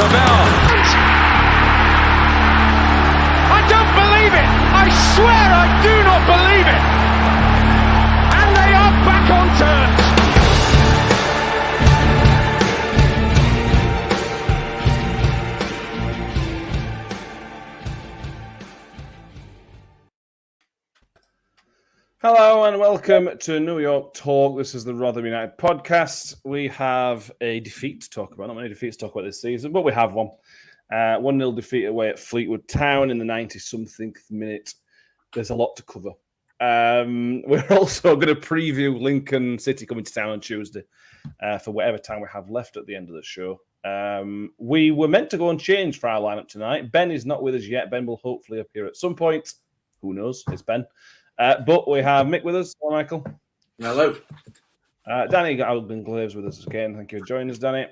I don't believe it! I swear I do not believe it! And they are back on terms! Hello and welcome to New York Talk. This is the Rotherham United podcast. We have a defeat to talk about. Not many defeats to talk about this season, but we have one. 1-0 defeat away at Fleetwood Town in the 90-something minute. There's a lot to cover. We're also going to preview Lincoln City coming to town on Tuesday for whatever time we have left at the end of the show. We were meant to go and change for our lineup tonight. Ben is not with us yet. Ben will hopefully appear at some point. Who knows? It's Ben. But we have Mick with us. Hello, Michael. Hello. Danny got Alban Glaves with us again. Thank you for joining us, Danny.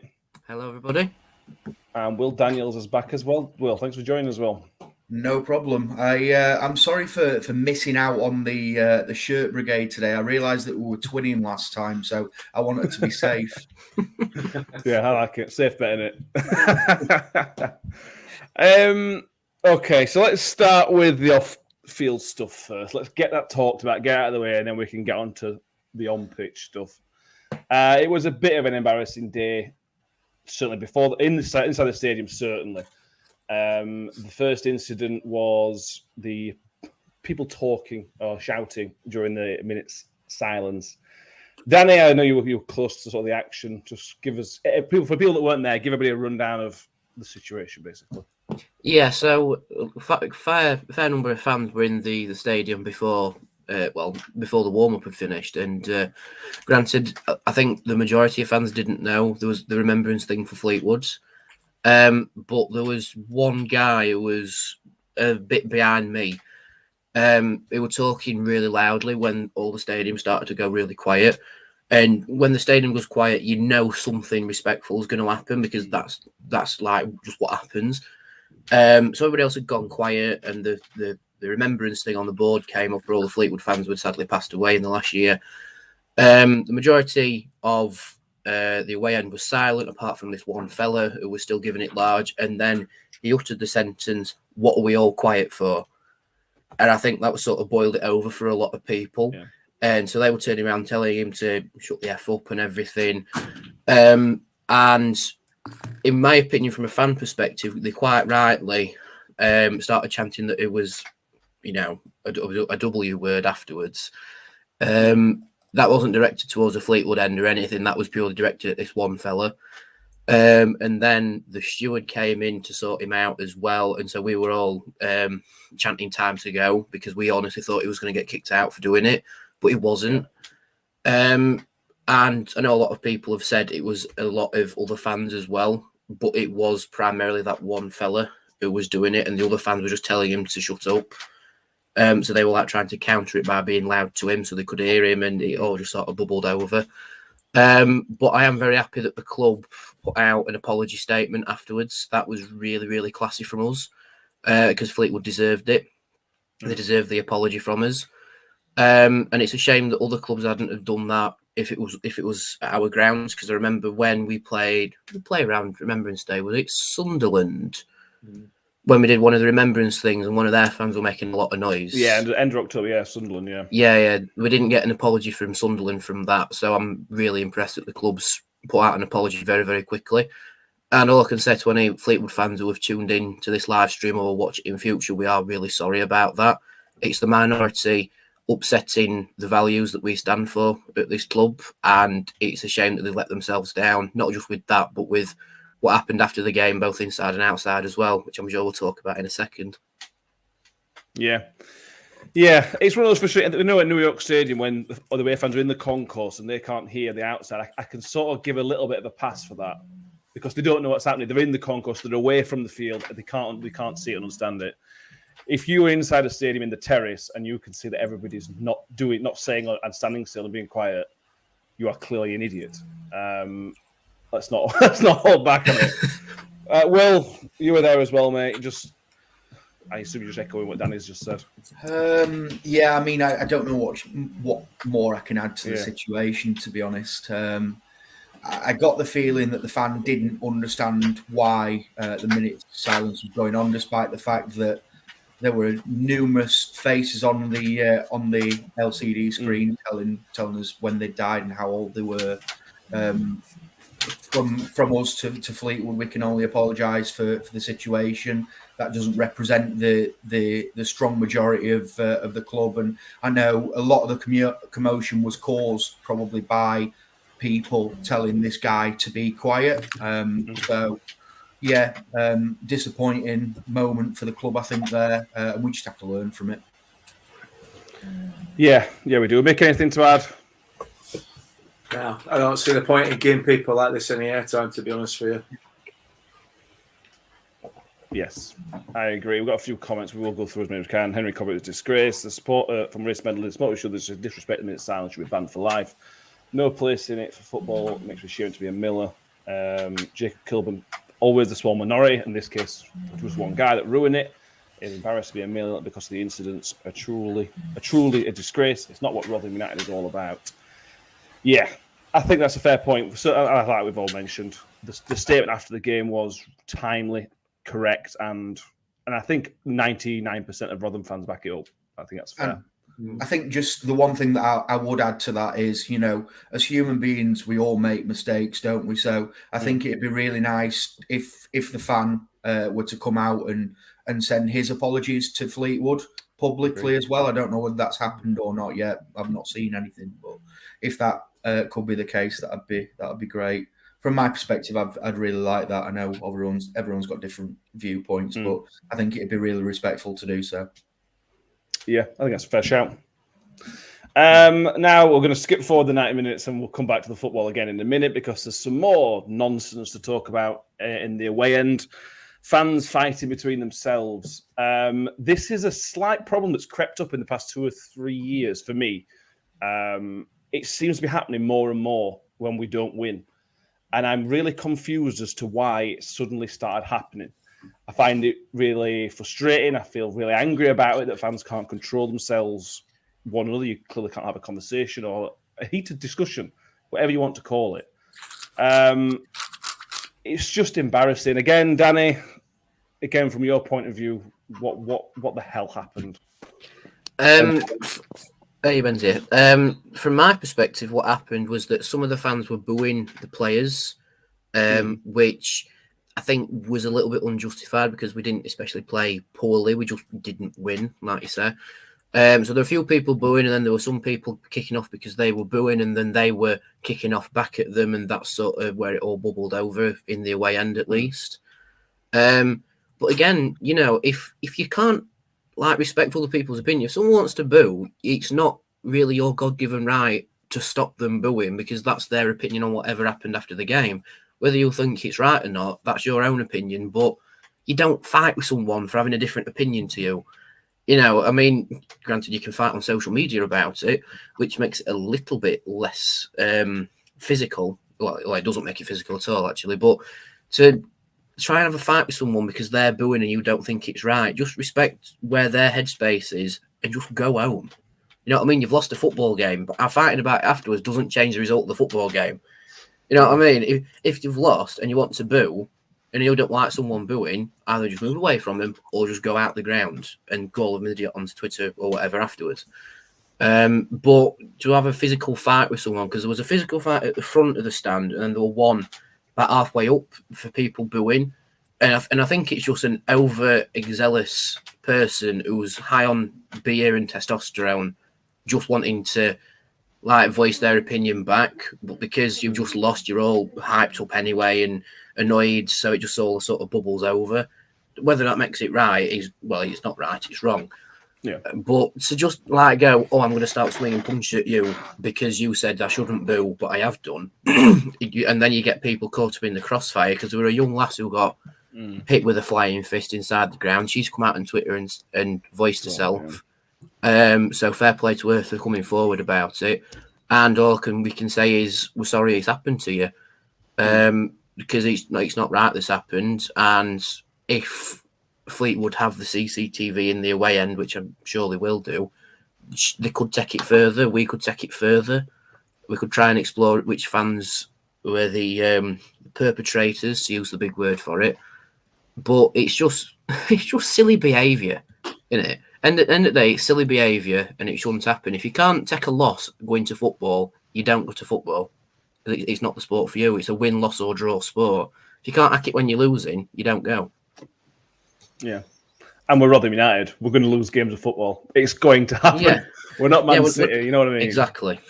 Hello, everybody. And Will Daniels is back as well. Will, thanks for joining us, Will. No problem. I'm sorry for missing out on the shirt brigade today. I realised that we were twinning last time, so I wanted to be safe. Yeah, I like it. Safe bet, innit? Okay, so let's start with the off-field stuff first. Let's get that talked about, get out of the way, and then we can get on to the on-pitch stuff. It was a bit of an embarrassing day, certainly inside the stadium, certainly. The first incident was the people talking or shouting during the minute's silence. Danny, I know you were close to sort of the action. Just give us, for people that weren't there, give everybody a rundown of the situation, basically. Yeah, so fair number of fans were in the stadium before the warm-up had finished. And granted, I think the majority of fans didn't know there was the remembrance thing for Fleetwood's. But there was one guy who was a bit behind me. They were talking really loudly when all the stadium started to go really quiet. And when the stadium goes quiet, you know something respectful is going to happen because that's like just what happens. So everybody else had gone quiet, and the remembrance thing on the board came up where all the Fleetwood fans who had sadly passed away in the last year. The majority of the away end was silent, apart from this one fella who was still giving it large, and then he uttered the sentence, "What are we all quiet for?" And I think that was sort of boiled it over for a lot of people. Yeah. And so they were turning around telling him to shut the F up and everything. And in my opinion, from a fan perspective, they quite rightly started chanting that it was, a W word afterwards. That wasn't directed towards a Fleetwood end or anything. That was purely directed at this one fella. And then the steward came in to sort him out as well. And so we were all chanting time to go because we honestly thought he was going to get kicked out for doing it, but he wasn't. And I know a lot of people have said it was a lot of other fans as well, but it was primarily that one fella who was doing it, and the other fans were just telling him to shut up. So they were like trying to counter it by being loud to him so they could hear him, and it all just sort of bubbled over. But I am very happy that the club put out an apology statement afterwards. That was really, really classy from us because Fleetwood deserved it. They deserved the apology from us. And it's a shame that other clubs hadn't have done that if it was at our grounds, because I remember when we played around Remembrance Day, was it Sunderland? When we did one of the remembrance things and one of their fans were making a lot of noise. Yeah, end of October, yeah, Sunderland, yeah. Yeah. We didn't get an apology from Sunderland from that, so I'm really impressed that the clubs put out an apology very, very quickly. And all I can say to any Fleetwood fans who have tuned in to this live stream or will watch it in future, we are really sorry about that. It's the minority upsetting the values that we stand for at this club, and it's a shame that they let themselves down, not just with that, but with what happened after the game, both inside and outside as well, which I'm sure we'll talk about in a second. Yeah, it's one of those frustrating. At New York Stadium, when the away fans are in the concourse and they can't hear the outside, I can sort of give a little bit of a pass for that because they don't know what's happening. They're in the concourse, they're away from the field, and they can't see it and understand it. If you were inside a stadium in the terrace and you can see that everybody's not saying and standing still and being quiet, you are clearly an idiot. Let's not hold back on it. Will, you were there as well, mate. I assume you're just echoing what Danny's just said. Yeah, I mean, I don't know what more I can add to the situation, to be honest. I got the feeling that the fan didn't understand why the minute silence was going on, despite the fact that there were numerous faces on the LCD screen telling us when they died and how old they were. From us to Fleetwood, we can only apologise for the situation. That doesn't represent the strong majority of the club, and I know a lot of the commotion was caused probably by people telling this guy to be quiet. So yeah, disappointing moment for the club, I think there, and we just have to learn from it. Yeah, we do. Make anything to add? No, I don't see the point in giving people like this any airtime, to be honest with you. Yes, I agree. We've got a few comments. We will go through as many as we can. Henry Cobbett was disgraced. The support from race medal, the support should disrespect the minute silence should be banned for life. No place in it for football. It makes me ashamed to be a Miller. Jacob Kilburn, always the small minority. In this case, it was one guy that ruined it. It's embarrassed to be a Miller because of the incidents are truly a disgrace. It's not what Rotherham United is all about. Yeah, I think that's a fair point. So, like we've all mentioned, the statement after the game was timely, correct, and I think 99% of Rotherham fans back it up. I think that's fair. I think just the one thing that I would add to that is, as human beings, we all make mistakes, don't we? So I think it'd be really nice if the fan were to come out and send his apologies to Fleetwood publicly as well. I don't know whether that's happened or not yet. I've not seen anything, but if that could be the case, that'd be great. From my perspective, I'd really like that. I know everyone's got different viewpoints, but I think it'd be really respectful to do so. Yeah, I think that's a fair shout. Now we're going to skip forward the 90 minutes and we'll come back to the football again in a minute because there's some more nonsense to talk about in the away end. Fans fighting between themselves. This is a slight problem that's crept up in the past 2 or 3 years for me. It seems to be happening more and more when we don't win. And I'm really confused as to why it suddenly started happening. I find it really frustrating. I feel really angry about it that fans can't control themselves one another. You clearly can't have a conversation or a heated discussion, whatever you want to call it. It's just embarrassing. Again, Danny, from your point of view, what the hell happened? Hey, Benzi. From my perspective, what happened was that some of the fans were booing the players, which I think was a little bit unjustified because we didn't especially play poorly. We just didn't win, like you say. So there were a few people booing, and then there were some people kicking off because they were booing, and then they were kicking off back at them, and that's sort of where it all bubbled over in the away end, at least. But again, if you can't respect other people's opinion, if someone wants to boo, it's not really your God-given right to stop them booing because that's their opinion on whatever happened after the game. Whether you think it's right or not, that's your own opinion, but you don't fight with someone for having a different opinion to you. Granted, you can fight on social media about it, which makes it a little bit less physical. Well, it doesn't make it physical at all, actually, but to try and have a fight with someone because they're booing and you don't think it's right, just respect where their headspace is and just go home. You know what I mean? You've lost a football game, but fighting about it afterwards doesn't change the result of the football game. You know what I mean? If you've lost and you want to boo and you don't like someone booing, either just move away from them or just go out the ground and call them an idiot on Twitter or whatever afterwards. But to have a physical fight with someone, because there was a physical fight at the front of the stand and then there were one about halfway up for people booing. And I think it's just an overzealous person who's high on beer and testosterone just wanting to voice their opinion back, but because you've just lost, you're all hyped up anyway and annoyed, so it just all sort of bubbles over. Whether that makes it right is, it's not right, it's wrong. Yeah. But to just go, I'm going to start swinging punch at you because you said I shouldn't boo, but I have done. And then you get people caught up in the crossfire because there were a young lass who got hit with a flying fist inside the ground. She's come out on Twitter and voiced herself. So fair play to her for coming forward about it. And all we can say is we're sorry it's happened to you. Because it's not right this happened. And if Fleetwood have the CCTV in the away end, which I'm sure they will do, they could take it further. We could take it further. We could try and explore which fans were the perpetrators, to use the big word for it. But it's just silly behaviour, isn't it? And at the end of the day, it's silly behaviour, and it shouldn't happen. If you can't take a loss going to football, you don't go to football. It's not the sport for you. It's a win, loss, or draw sport. If you can't hack it when you're losing, you don't go. Yeah. And we're Rotherham United. We're going to lose games of football. It's going to happen. Yeah. We're not Man City. You know what I mean? Exactly.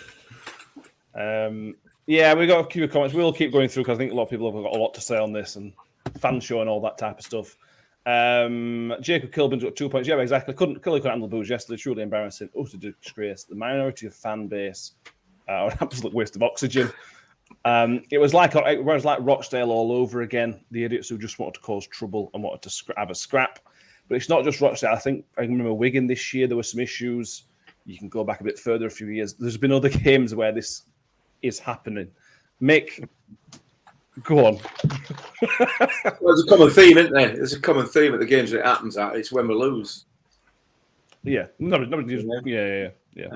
Yeah, we've got a few comments. We'll keep going through because I think a lot of people have got a lot to say on this and fan show and all that type of stuff. Jacob Kilburn's got 2 points. Yeah, exactly. Couldn't handle booze yesterday. Truly embarrassing. Utter disgrace. The minority of fan base are an absolute waste of oxygen. It was like Rochdale all over again. The idiots who just wanted to cause trouble and wanted to have a scrap. But it's not just Rochdale. I think I remember Wigan this year. There were some issues. You can go back a bit further, a few years. There's been other games where this is happening. Mick, go on. Well, there's a common theme, isn't there? There's a common theme at the games that it happens at. It's when we lose. Yeah. Yeah.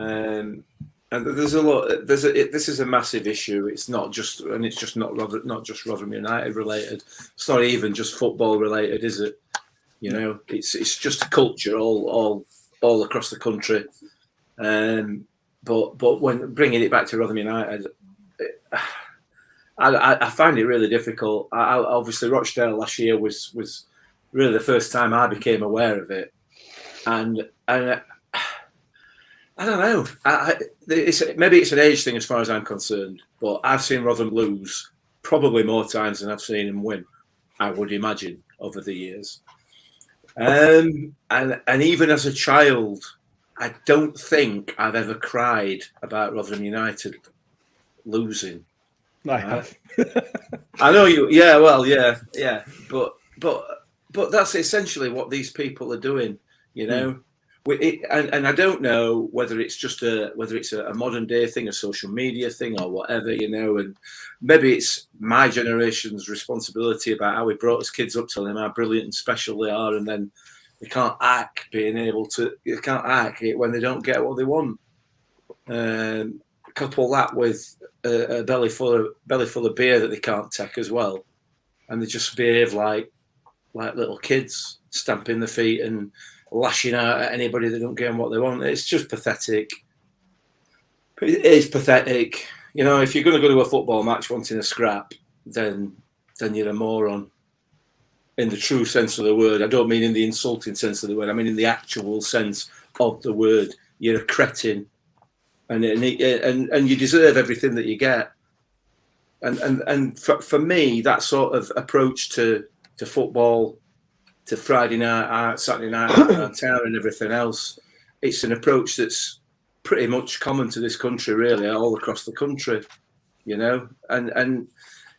And there's a lot. This is a massive issue. It's not just just Rotherham United related. It's not even just football related, is it? You know, it's just a culture all across the country. But when bringing it back to Rotherham United, I find it really difficult. Obviously, Rochdale last year was really the first time I became aware of it, and I don't know. Maybe it's an age thing as far as I'm concerned, but I've seen Rotherham lose probably more times than I've seen him win. I would imagine over the years. And even as a child, I don't think I've ever cried about Rotherham United losing. I have. I know you. Yeah, well, yeah. But that's essentially what these people are doing. You know, and I don't know whether it's a modern day thing, a social media thing, or whatever. You know, and maybe it's my generation's responsibility about how we brought us kids up, telling them how brilliant and special they are, and then they can't act it when they don't get what they want. Couple that with a belly full of beer that they can't take as well, and they just behave like little kids, stamping their feet and lashing out at anybody that don't get them what they want. It's just pathetic. It is pathetic. You know, if you're going to go to a football match wanting a scrap, then you're a moron. In the true sense of the word. I don't mean in the insulting sense of the word. I mean in the actual sense of the word. You're a cretin, and you deserve everything that you get. And for me, that sort of approach to football, to Friday night out, Saturday night out, town, and everything else, it's an approach that's pretty much common to this country, really, all across the country. You know, and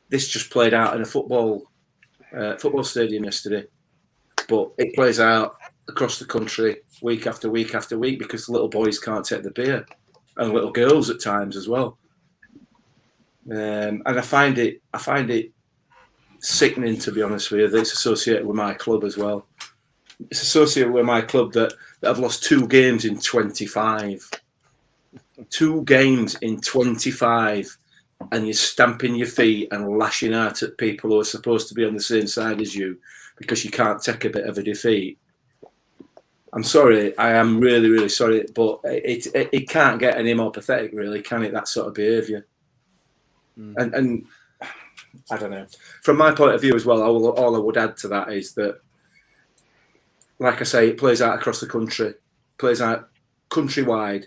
this just played out in a football stadium yesterday, but it plays out across the country week after week after week because the little boys can't take the beer, and little girls at times as well. And I find it sickening, to be honest with you, that it's associated with my club as well. It's associated with my club that have lost 2 games in 25. 2 games in 25. And you're stamping your feet and lashing out at people who are supposed to be on the same side as you because you can't take a bit of a defeat. I'm sorry. I am really, really sorry. But it can't get any more pathetic, really, can it, that sort of behaviour? And I don't know. From my point of view as well, all I would add to that is that, like I say, it plays out across the country, plays out countrywide.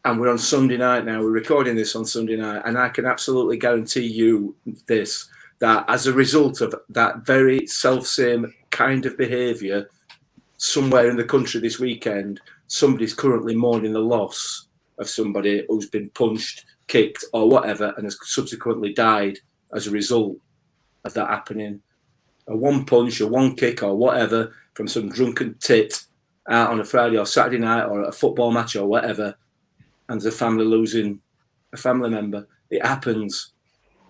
And we're on Sunday night now. We're recording this on Sunday night. And I can absolutely guarantee you this, that as a result of that very self-same kind of behaviour, somewhere in the country this weekend, somebody's currently mourning the loss of somebody who's been punched, kicked or whatever and has subsequently died as a result of that happening. A one punch, a one kick or whatever from some drunken tit out on a Friday or Saturday night or at a football match or whatever, and the family losing a family member. It happens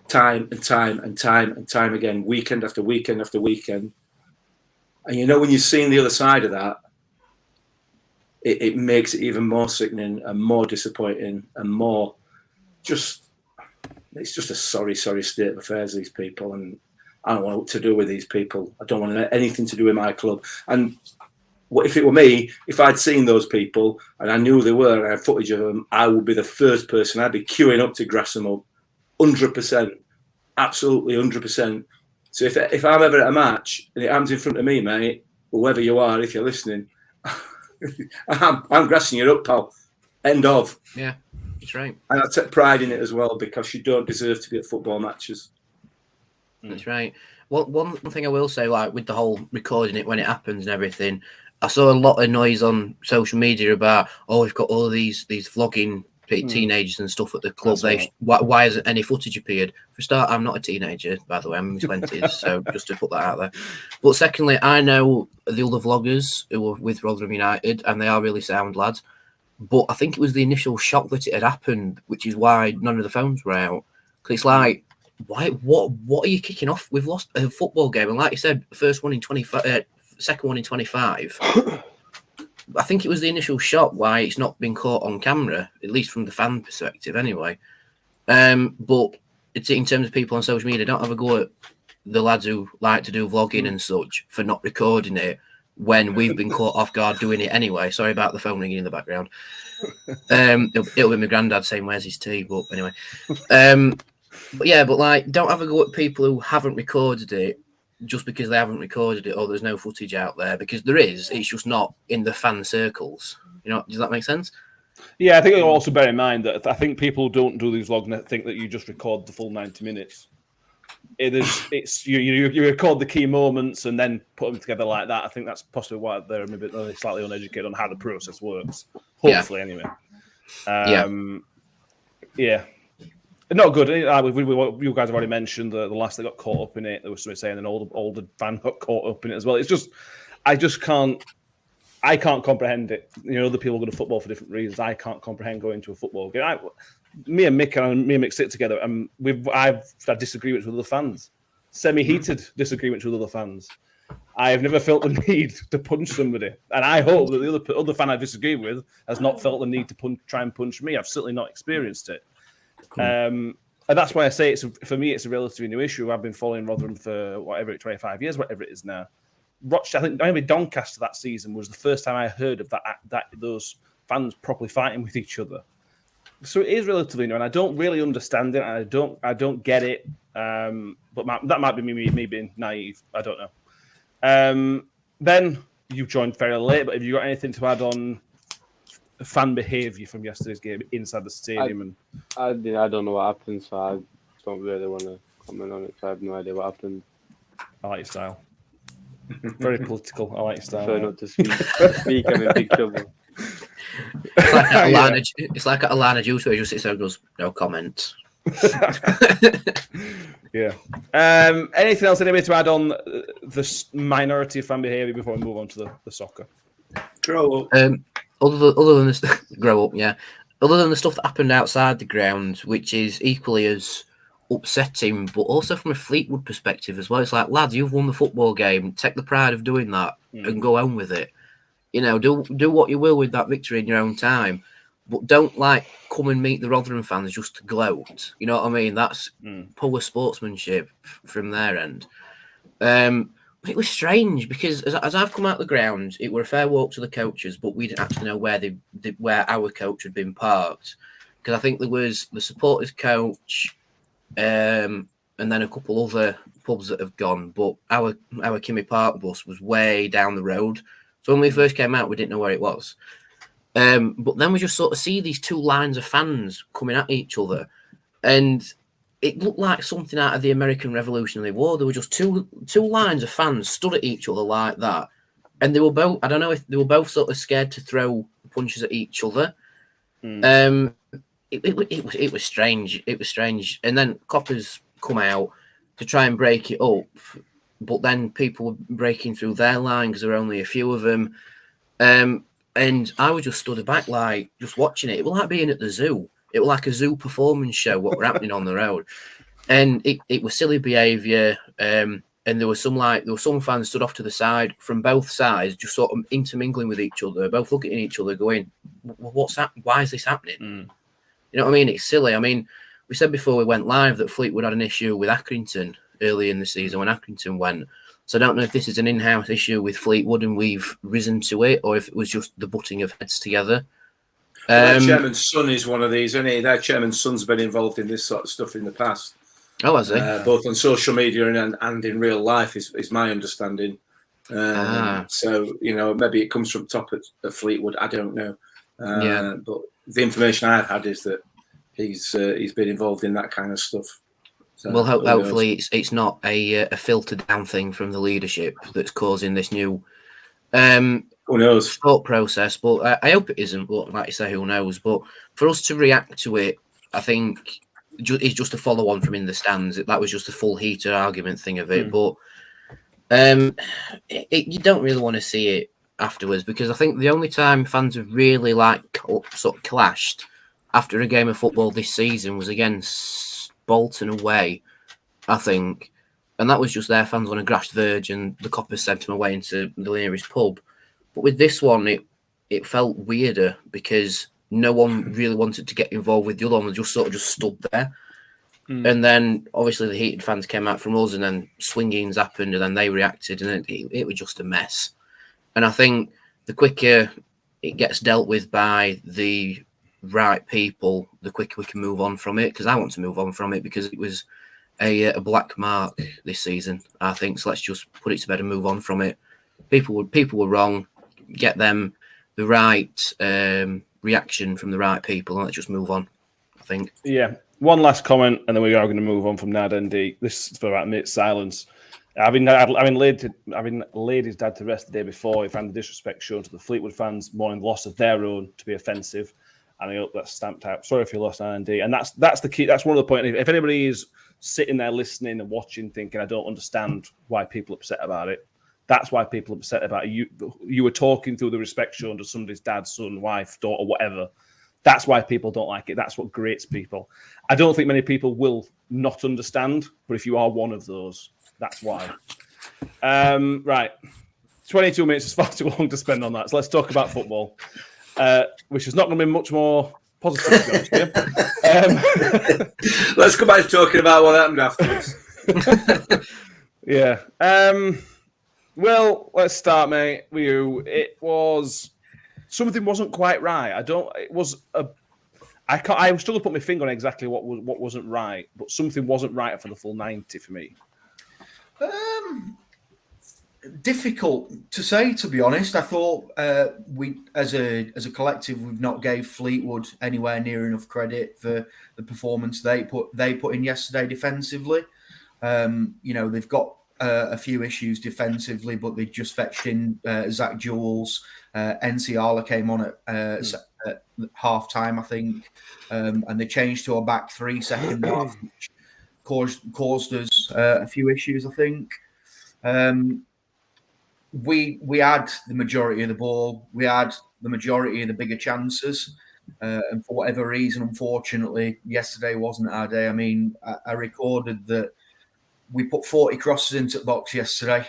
time and time and time and time again, weekend after weekend after weekend. And you know, when you've seen the other side of that, it makes it even more sickening and more disappointing and more just It's just a sorry state of affairs, these people, and I don't want what to do with these people. I don't want anything to do with my club. And if it were me, if I'd seen those people and I knew they were and I had footage of them, I would be the first person. I'd be queuing up to grass them up, 100%, absolutely 100%. So if I'm ever at a match and it happens in front of me, mate, whoever you are, if you're listening, I'm grassing you up, pal. End of. Yeah, that's right. And I take pride in it as well, because you don't deserve to be at football matches. That's right. Well, one thing I will say, like with the whole recording it when it happens and everything, I saw a lot of noise on social media about, we've got all these vlogging teenagers and stuff at the club. Why hasn't any footage appeared? For a start, I'm not a teenager, by the way. I'm in my 20s, so just to put that out there. But secondly, I know the other vloggers who were with Rotherham United, and they are really sound lads. But I think it was the initial shock that it had happened, which is why none of the phones were out. Because it's like, why? What are you kicking off? We've lost a football game, and like you said, first one in 25, second one in 25. I think it was the initial shock why it's not been caught on camera, at least from the fan perspective, anyway. But it's in terms of people on social media, don't have a go at the lads who like to do vlogging and such for not recording it when we've been caught off guard doing it anyway. Sorry about the phone ringing in the background. It'll be my granddad saying, "Where's his tea?" But anyway. But yeah, but like, don't have a go at people who haven't recorded it just because they haven't recorded it or there's no footage out there, because there is. It's just not in the fan circles. You know, does that make sense? Yeah, I think you'll also bear in mind that I think people don't do these vlogs and think that you just record the full 90 minutes. It's you record the key moments and then put them together like that. I think that's possibly why they're maybe slightly uneducated on how the process works. Hopefully, anyway. Yeah. Not good. You guys have already mentioned the last that got caught up in it. There was somebody saying an older fan got caught up in it as well. It's just, I can't comprehend it. You know, other people go to football for different reasons. I can't comprehend going to a football game. Me and Mick sit together, and I've had disagreements with other fans, semi-heated disagreements with other fans. I have never felt the need to punch somebody, and I hope that the other fan I disagree with has not felt the need to try and punch me. I've certainly not experienced it. And that's why I say for me it's a relatively new issue. I've been following Rotherham for 25 years, whatever it is now. I think maybe Doncaster that season was the first time I heard of that those fans properly fighting with each other. So it is relatively new, and I don't really understand it. And I don't get it. But that might be me being naive. I don't know. Ben, you joined very late, but have you got anything to add on fan behaviour from yesterday's game inside the stadium? I don't know what happened, so I don't really want to comment on it. I have no idea what happened. I like your style. Very political. I like your style. Try not to speak. I'm in big trouble. It's like at Alana Juice where he just sits there and goes, "No comment." Yeah. Anything else anybody to add on the minority of fan behaviour before we move on to the soccer? Grow up. Other than this, grow up, yeah. Other than the stuff that happened outside the ground, which is equally as upsetting, but also from a Fleetwood perspective as well. It's like, lads, you've won the football game. Take the pride of doing that and go on with it. You know, do what you will with that victory in your own time, but don't come and meet the Rotherham fans just to gloat. You know what I mean? That's poor sportsmanship from their end. But it was strange because as I've come out the ground, it were a fair walk to the coaches, but we didn't actually know where our coach had been parked, because I think there was the supporters coach, and then a couple other pubs that have gone. But our Kimmy Park bus was way down the road, so when we first came out, we didn't know where it was. But then we just sort of see these two lines of fans coming at each other, and it looked like something out of the American Revolutionary War. There were just two lines of fans stood at each other like that. And they were both, I don't know if they were both sort of scared to throw punches at each other. It was strange. It was strange. And then coppers come out to try and break it up. But then people were breaking through their line because there were only a few of them. And I was just stood back, just watching it. It was like being at the zoo. It was like a zoo performance show, what were happening on the road. And it was silly behaviour. And there was some fans stood off to the side from both sides, just sort of intermingling with each other, both looking at each other, going, "What's that? Why is this happening?" You know what I mean? It's silly. I mean, we said before we went live that Fleetwood had an issue with Accrington early in the season when Accrington went. So I don't know if this is an in-house issue with Fleetwood and we've risen to it, or if it was just the butting of heads together. Their chairman's son is one of these, isn't he? Their chairman's son's been involved in this sort of stuff in the past. Oh, has he? Both on social media and in real life, is my understanding. So, maybe it comes from top at Fleetwood. I don't know. But the information I've had is that he's been involved in that kind of stuff. So, well, hopefully it's not a filtered down thing from the leadership that's causing this new who knows thought process. But I hope it isn't. But like you say, who knows? But for us to react to it, I think it's just a follow on from in the stands. That was just a full heated argument thing of it. But you don't really want to see it afterwards, because I think the only time fans have really sort of clashed after a game of football this season was against Bolton away, I think, and that was just their fans on a grass verge and the coppers sent them away into the nearest pub. But with this one, it felt weirder because no one really wanted to get involved with the other one. They just sort of just stood there. And then obviously the heated fans came out from us, and then swingings happened, and then they reacted, and it was just a mess. And I think the quicker it gets dealt with by the right people, the quicker we can move on from it. Because I want to move on from it, because it was a black mark this season, I think. So let's just put it to bed and move on from it. People were wrong. Get them the right reaction from the right people, and let's just move on, I think. Yeah. One last comment, and then we are going to move on from Nad ND. This is for about a minute's silence. Having laid his dad to rest the day before, he found the disrespect shown to the Fleetwood fans, mourning the loss of their own, to be offensive. And I hope that's stamped out. Sorry if you lost ND. And that's the key. That's one of the points. If anybody is sitting there listening and watching, thinking, I don't understand why people are upset about it, that's why people are upset about it. You were talking through the respect shown to somebody's dad, son, wife, daughter, whatever. That's why people don't like it. That's what grates people. I don't think many people will not understand, but if you are one of those, that's why. Right. 22 minutes is far too long to spend on that. So let's talk about football, which is not going to be much more positive, to be honest. Let's go back to talking about what happened afterwards. Yeah. Well, let's start, mate, with you. It was... Something wasn't quite right. I still put my finger on exactly what wasn't right, but something wasn't right for the full 90 for me. Difficult to say, to be honest. I thought we, as a collective, we've not gave Fleetwood anywhere near enough credit for the performance they put in yesterday defensively. They've got a few issues defensively, but they just fetched in Zach Jules. NCR came on at half time, I think, and they changed to a back three second half, which caused us a few issues, I think. We had the majority of the ball, we had the majority of the bigger chances, and for whatever reason, unfortunately, yesterday wasn't our day. I mean, I recorded that we put 40 crosses into the box yesterday.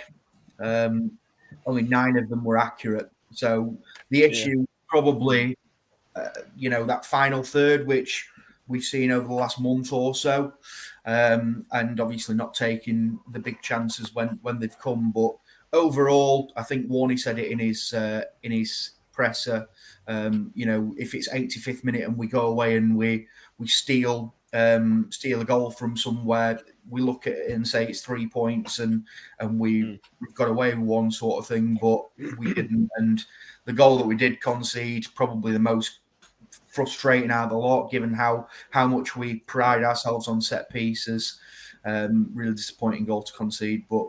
Only 9 of them were accurate. So the issue probably, that final third, which we've seen over the last month or so, and obviously not taking the big chances when they've come. But overall, I think Warney said it in his presser. If it's 85th minute and we go away and we steal a goal from somewhere, we look at it and say it's 3 points and we've got away with one, sort of thing, but we didn't. And the goal that we did concede, probably the most frustrating out of the lot, given how much we pride ourselves on set pieces. Really disappointing goal to concede, but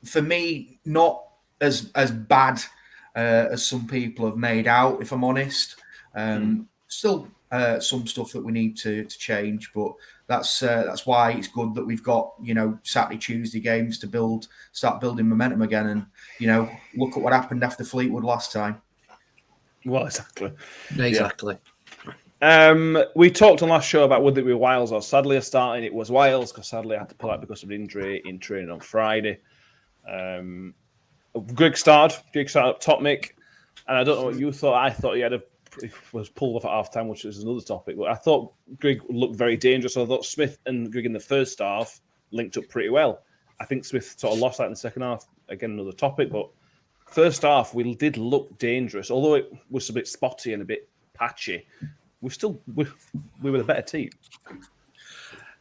for me, not as bad as some people have made out, if I'm honest. Still some stuff that we need to change, but that's why it's good that we've got Saturday, Tuesday games to start building momentum again, and look at what happened after Fleetwood last time. Well, exactly. Yeah. We talked on last show about would it be Wiles or Sadlier starting. It was Wiles, because Sadlier had to pull out because of an injury in training on Friday. Greg started up top, Mick, and I don't know what you thought. I thought he had a was pulled off at half time, which is another topic. But I thought Grigg looked very dangerous. I thought Smith and Grigg in the first half linked up pretty well. I think Smith sort of lost that in the second half. Again, another topic. But first half, we did look dangerous. Although it was a bit spotty and a bit patchy, we were the better team.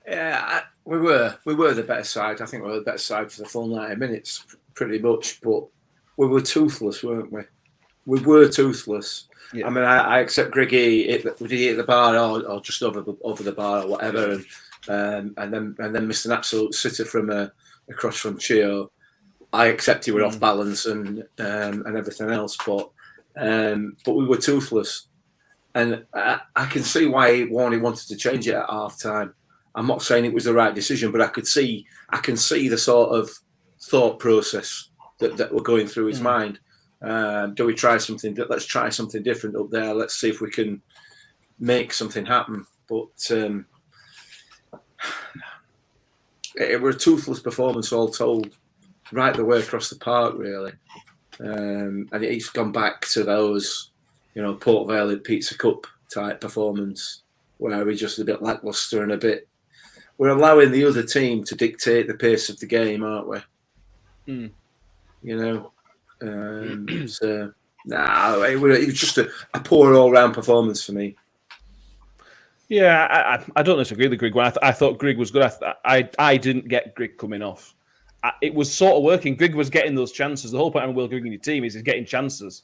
Yeah, we were the better side. I think we were the better side for the full 90 minutes, pretty much. But we were toothless, weren't we? We were toothless. Yeah. I mean, I accept Griggy did he hit the bar or just over the bar or whatever, and then missed an absolute sitter from across from Chio. I accept he were off balance and everything else, but we were toothless, and I can see why Warney wanted to change it at half time. I'm not saying it was the right decision, but I can see the sort of thought process that were going through his mind. Do we try something? Let's try something different up there. Let's see if we can make something happen. But it was a toothless performance, all told, right the way across the park, really. And he's gone back to those, Port Vale Pizza Cup type performance, where we're just a bit lackluster and we're allowing the other team to dictate the pace of the game, aren't we? So it was just a poor all-round performance for me. Yeah, I don't disagree with the Grigg one. I thought Grigg was good. I didn't get Grigg coming off. It was sort of working. Grigg was getting those chances. The whole point of Will Grigg in your team is he's getting chances.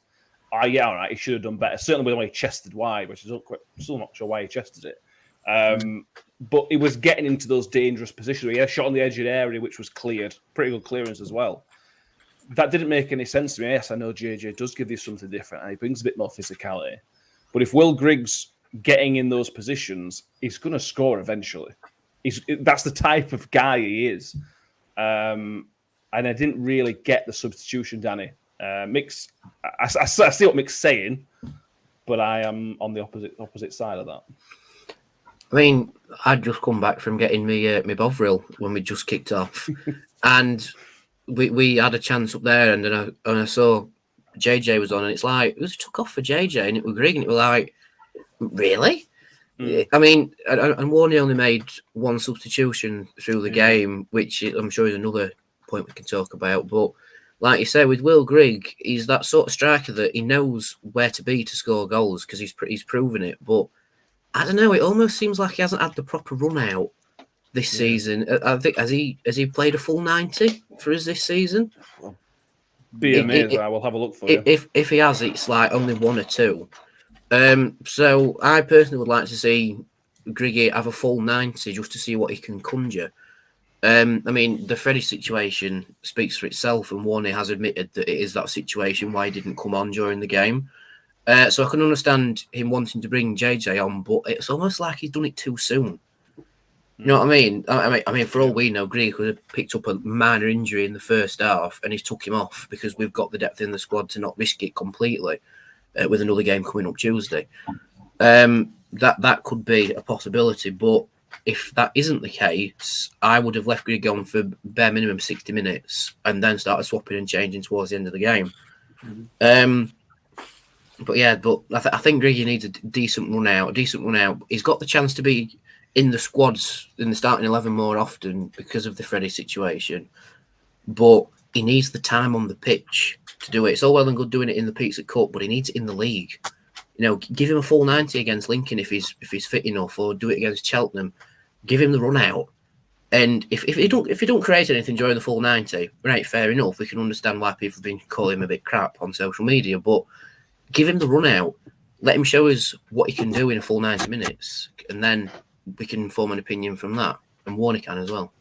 Yeah, all right, he should have done better. Certainly with the way he chested wide, which is still not sure why he chested it. But he was getting into those dangerous positions. He had a shot on the edge of the area, which was cleared. Pretty good clearance as well. That didn't make any sense to me. Yes, I know JJ does give you something different, and he brings a bit more physicality. But if Will Grigg's getting in those positions, he's going to score eventually. That's the type of guy he is. And I didn't really get the substitution, Danny. Mick's, I see what Mick's saying, but I am on the opposite side of that. I mean, I'd just come back from getting my Bovril when we just kicked off, and we had a chance up there, and then I saw JJ was on, and it's like, it was took off for JJ, and it was Grigg, and it was like, really? I mean, and Warney only made one substitution through the game, which I'm sure is another point we can talk about. But like you say, with Will Grigg, he's that sort of striker that he knows where to be to score goals because he's proven it. But I don't know, it almost seems like he hasn't had the proper run out this season. I think has he played a full 90 for us this season? Be amazing. I will have a look for you. If he has, it's like only one or two. So I personally would like to see Griggy have a full 90 just to see what he can conjure. I mean, the Freddie situation speaks for itself, and Warney has admitted that it is that situation why he didn't come on during the game. So I can understand him wanting to bring JJ on, but it's almost like he's done it too soon. You know what I mean? I mean, for all we know, Grigg could have picked up a minor injury in the first half, and he's took him off because we've got the depth in the squad to not risk it completely. With another game coming up Tuesday, that could be a possibility. But if that isn't the case, I would have left Grigg on for bare minimum 60 minutes and then started swapping and changing towards the end of the game. But I think Grigg needs a decent run out. He's got the chance to be in the squads in the starting 11 more often because of the Freddie situation, but he needs the time on the pitch to do it. It's all well and good doing it in the Pizza Cup, but he needs it in the league. Give him a full 90 against Lincoln if he's fit enough, or do it against Cheltenham. Give him the run out, and if he don't create anything during the full 90, right, fair enough. We can understand why people have been calling him a bit crap on social media, but give him the run out. Let him show us what he can do in a full 90 minutes, and then we can form an opinion from that. And Warney can as well.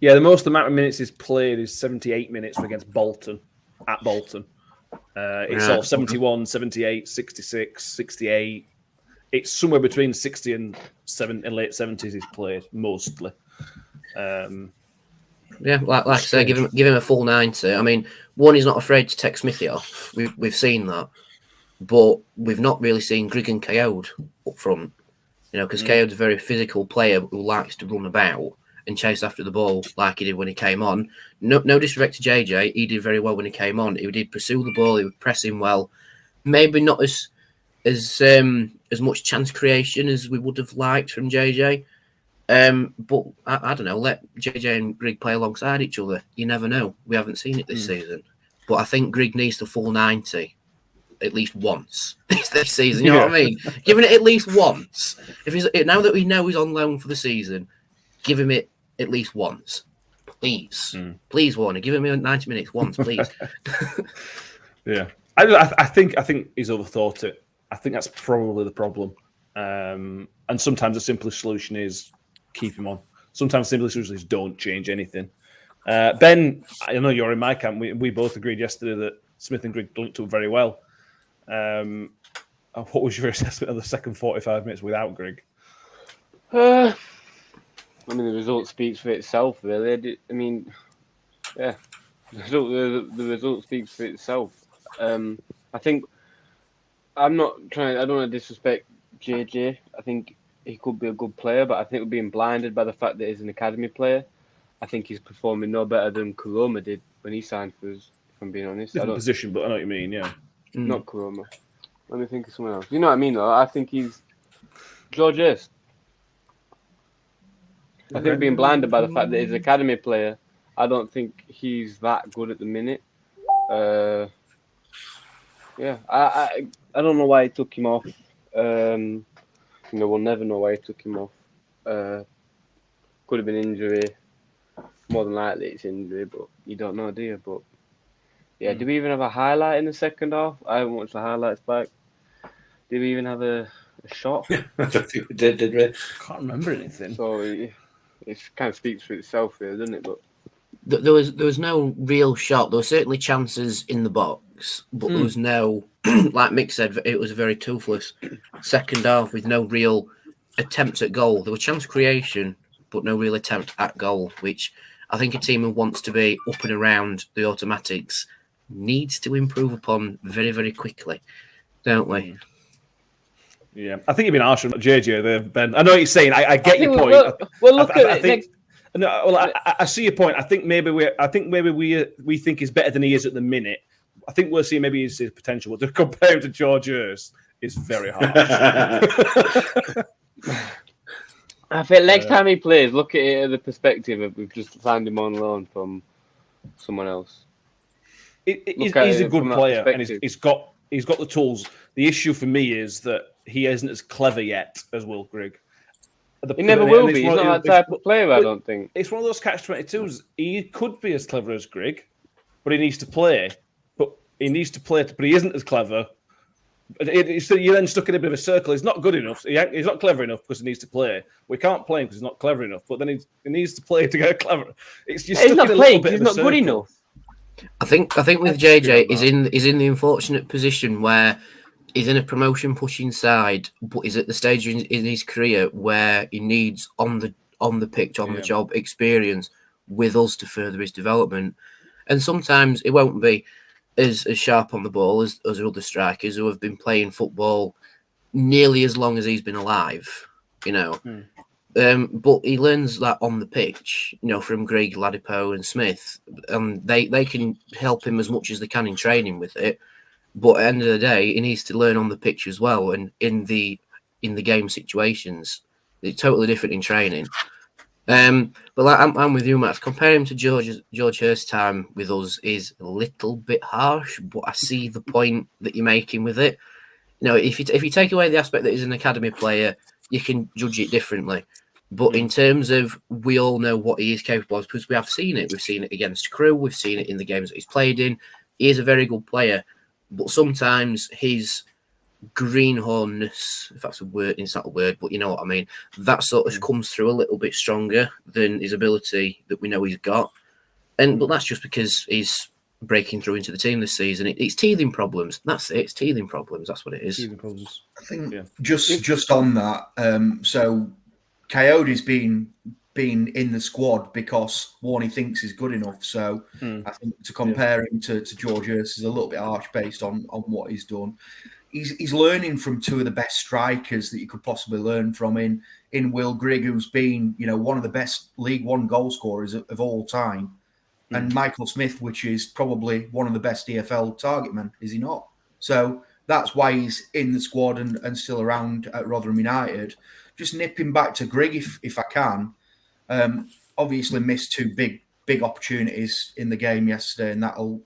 Yeah, the most amount of minutes he's played is 78 minutes against Bolton, at Bolton. It's all 71, 78, 66, 68. It's somewhere between 60 and late 70s he's played, mostly. Like I say, give him a full 90. I mean, Warney's not afraid to take Smithy off. We've seen that. But we've not really seen Grigg and Coyote up front. Because Coyote's a very physical player who likes to run about and chase after the ball like he did when he came on. No disrespect to JJ, he did very well when he came on. He did pursue the ball, he was pressing well. Maybe not as as much chance creation as we would have liked from JJ. But I don't know. Let JJ and Grigg play alongside each other. You never know. We haven't seen it this season, but I think Grigg needs the full 90 at least once this season. You know what I mean? Giving it at least once. If he's now that we know he's on loan for the season, give him it at least once, please. Please, Warner, give him 90 minutes once, please. Yeah, I think he's overthought it. I think that's probably the problem. And sometimes the simplest solution is keep him on. Sometimes the simplest solution is don't change anything. Ben, I know you're in my camp. We both agreed yesterday that Smith and Grigg linked up very well. What was your assessment of the second 45 minutes without Grigg? I mean, the result speaks for itself, really. I mean, yeah, the result speaks for itself. I think I don't want to disrespect JJ. I think he could be a good player, but I think we're being blinded by the fact that he's an academy player. I think he's performing no better than Kuroma did when he signed for us, if I'm being honest. Different position, but I know what you mean, yeah. Not Kuroma. Let me think of someone else. You know what I mean, though? I think he's George Hurst. I think being blinded by the fact that he's an academy player, I don't think he's that good at the minute. Yeah, I don't know why he took him off. We'll never know why he took him off. Could have been injury. More than likely it's injury, but you don't know, do you? But yeah, did we even have a highlight in the second half? I haven't watched the highlights back. Did we even have a shot? I don't think we did we? Can't remember anything. So it kind of speaks for itself here, doesn't it? But There was no real shot. There were certainly chances in the box, but there was no, like Mick said, it was a very toothless second half with no real attempts at goal. There was chance creation, but no real attempt at goal, which I think a team who wants to be up and around the automatics needs to improve upon very, very quickly, don't we? Yeah, I think you've been harsh on JJ there, Ben. I know what you're saying. I get your point. Well, look at it. No, well, I see your point. I think maybe we think he's better than he is at the minute. I think we'll see maybe his potential. But to compare him to George Hurst is very harsh. I think next time he plays, look at it at the perspective of we've just signed him on loan from someone else. He's a good player, and he's got the tools. The issue for me is that he isn't as clever yet as Will Grigg. He never will be. He's not that type of player, I don't think. It's one of those catch-22s. He could be as clever as Grigg, but he needs to play. But he isn't as clever. You're then stuck in a bit of a circle. He's not good enough. He's not clever enough because he needs to play. We can't play him because he's not clever enough. But then he needs to play to get clever. He's not playing because he's not good enough. I think with JJ is in the unfortunate position where he's in a promotion pushing side, but he's at the stage in his career where he needs on the pitch, on the job experience with us to further his development. And sometimes it won't be as sharp on the ball as other strikers who have been playing football nearly as long as he's been alive, you know. But he learns that on the pitch, you know, from Grigg, Ladipo and Smith. They can help him as much as they can in training with it. But at the end of the day, he needs to learn on the pitch as well. And in the game situations, it's totally different in training. But like, I'm with you, Max. Compare him to George Hurst's time with us is a little bit harsh, but I see the point that you're making with it. You know, if you take away the aspect that he's an academy player, you can judge it differently. But in terms of, we all know what he is capable of because we have seen it. We've seen it against Crewe. We've seen it in the games that he's played in. He is a very good player. But sometimes his greenhornness, if that's a word, it's not a word, but you know what I mean, that sort of comes through a little bit stronger than his ability that we know he's got. But that's just because he's breaking through into the team this season. It's teething problems. That's it. It's teething problems. That's what it is. Teething problems. I think just on that, so Coyote's been in the squad because Warney thinks he's good enough. So I think to compare him to George Hurst is a little bit harsh based on what he's done. He's learning from two of the best strikers that you could possibly learn from in Will Grigg, who's been, you know, one of the best League One goal scorers of all time, and Michael Smith, which is probably one of the best EFL target men, is he not? So That's why he's in the squad and still around at Rotherham United. Just nipping back to Grigg if I can. Obviously missed two big opportunities in the game yesterday, and that'll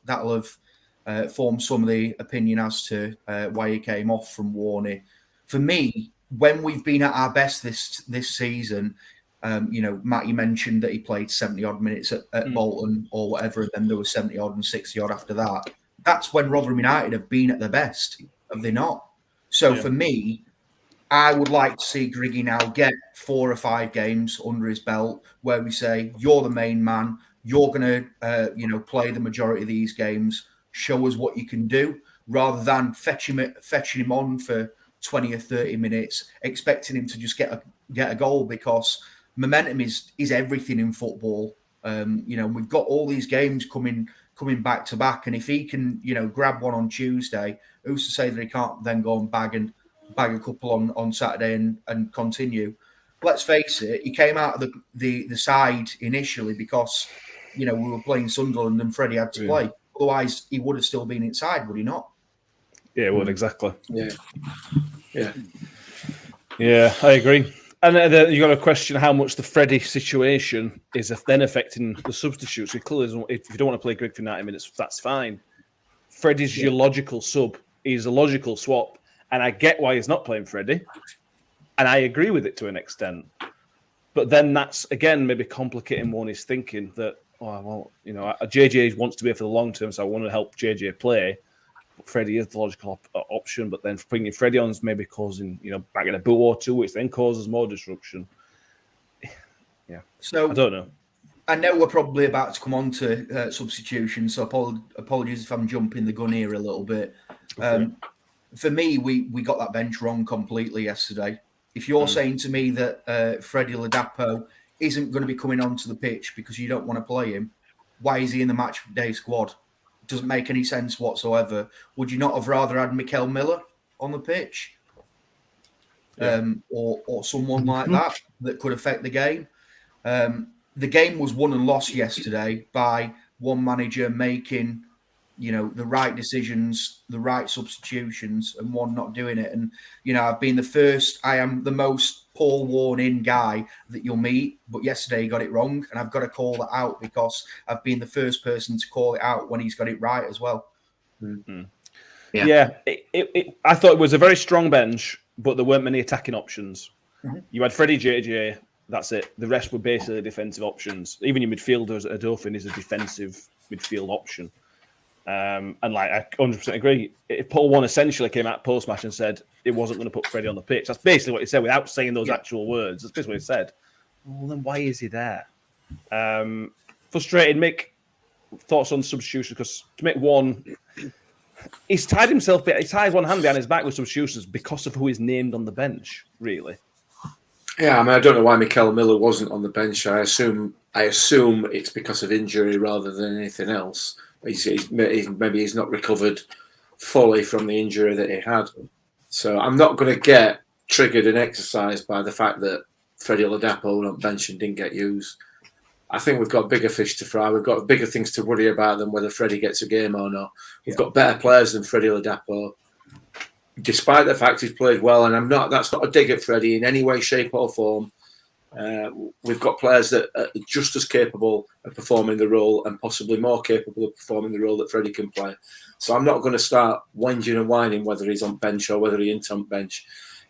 have formed some of the opinion as to why he came off from Warney. For me, when we've been at our best this season, Matt, you mentioned that he played 70 odd minutes at Bolton or whatever, and then there was 70 odd and 60 odd after that. That's when Rotherham United have been at their best, have they not? So for me, I would like to see Griggy now get 4 or 5 games under his belt where we say, you're the main man, you're going to play the majority of these games, show us what you can do, rather than fetching him on for 20 or 30 minutes, expecting him to just get a goal, because momentum is everything in football. We've got all these games coming back to back, and if he can, grab one on Tuesday, who's to say that he can't then go and bag a couple on Saturday and continue? Let's face it, he came out of the side initially because we were playing Sunderland and Freddie had to play. Otherwise, he would have still been inside, would he not? Yeah, well, exactly. Yeah, I agree. And you got to question how much the Freddie situation is then affecting the substitutes. If you don't want to play Grigg for 90 minutes, that's fine. Freddie's your logical sub. He's a logical swap. And I get why he's not playing Freddie. And I agree with it to an extent. But then that's, again, maybe complicating Warney's thinking that, JJ wants to be here for the long term, so I want to help JJ play. But Freddie is the logical option. But then bringing Freddie on is maybe causing, back in a boot or two, which then causes more disruption. Yeah. So I don't know. I know we're probably about to come on to substitution, so apologies if I'm jumping the gun here a little bit. For me, we got that bench wrong completely yesterday. If you're saying to me that Freddie Ladapo isn't going to be coming onto the pitch because you don't want to play him, why is he in the match day squad? It doesn't make any sense whatsoever. Would you not have rather had Mikel Miller on the pitch? Or someone like that could affect the game? The game was won and lost yesterday by one manager making the right decisions, the right substitutions, and one not doing it. And, I am the most Paul worn-in guy that you'll meet, but yesterday he got it wrong, and I've got to call that out because I've been the first person to call it out when he's got it right as well. Mm-hmm. Yeah, I thought it was a very strong bench, but there weren't many attacking options. Mm-hmm. You had Freddie JJ, that's it. The rest were basically defensive options. Even your midfielders, Adolfin is a defensive midfield option. I 100% agree. Paul Warne essentially came out post-match and said it wasn't going to put Freddie on the pitch. That's basically what he said without saying those actual words. That's basically what he said. Well, then why is he there? Frustrated, Mick. Thoughts on substitution? Because to make one, he's tied one hand behind his back with substitutions because of who is named on the bench, really. Yeah, I don't know why Mikel Miller wasn't on the bench. I assume it's because of injury rather than anything else. Maybe he's not recovered fully from the injury that he had. So I'm not going to get triggered and exercised by the fact that Freddie Ladapo went on bench and didn't get used. I think we've got bigger fish to fry. We've got bigger things to worry about than whether Freddie gets a game or not. We've got better players than Freddie Ladapo, despite the fact he's played well. And that's not a dig at Freddie in any way, shape or form. We've got players that are just as capable of performing the role and possibly more capable of performing the role that Freddie can play. So I'm not going to start whinging and whining whether he's on bench or whether he isn't on bench.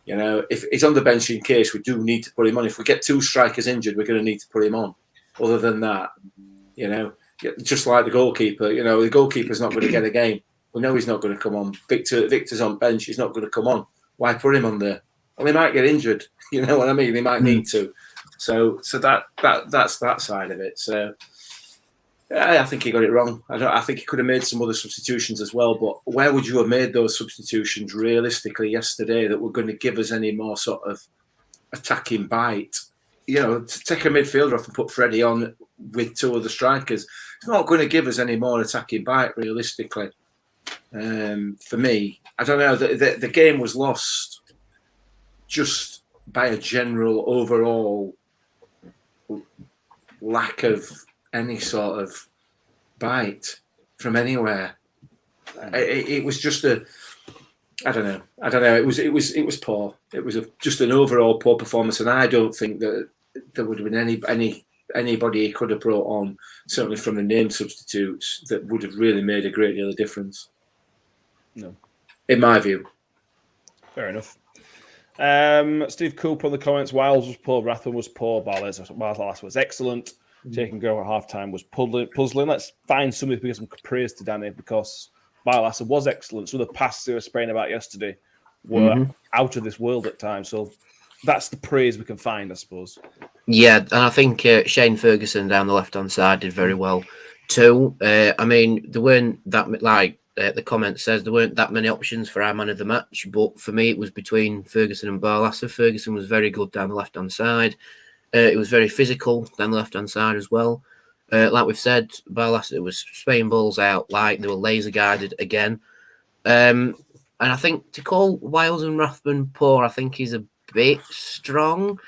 If he's on the bench in case we do need to put him on. If we get 2 strikers injured, we're going to need to put him on. Other than that, just like the goalkeeper, the goalkeeper's not going to get a game. We know he's not going to come on. Victor's on bench. He's not going to come on. Why put him on there? Well, he might get injured. You know what I mean? He might need to. So that's that side of it. So I think he got it wrong. I think he could have made some other substitutions as well. But where would you have made those substitutions realistically yesterday that were going to give us any more sort of attacking bite? To take a midfielder off and put Freddie on with 2 other strikers, it's not going to give us any more attacking bite realistically. For me, I don't know. The game was lost just by a general overall lack of any sort of bite from anywhere. It was just I don't know. It was poor. It was just an overall poor performance, and I don't think that there would have been anybody he could have brought on, certainly from the name substitutes, that would have really made a great deal of difference. No, in my view. Fair enough. Steve Cooper in the comments: Wiles was poor, Rotherham was poor, Barlas was excellent. Taking goal at half-time was puzzling. Let's find somebody to give some praise to Danny, because Barlas was excellent. So the passes they were spraying about yesterday were out of this world at times. So that's the praise we can find, I suppose. Yeah, and I think Shane Ferguson down the left-hand side did very well too. I mean, there weren't that, like the comment says, there weren't that many options for our man of the match, but for me it was between Ferguson and Barlas. Ferguson was very good down the left-hand side. It was very physical down the left-hand side as well. Like we've said, Barlas, it was spraying balls out like they were laser-guided again. And I think to call Wiles and Rathbone poor, I think is a bit strong.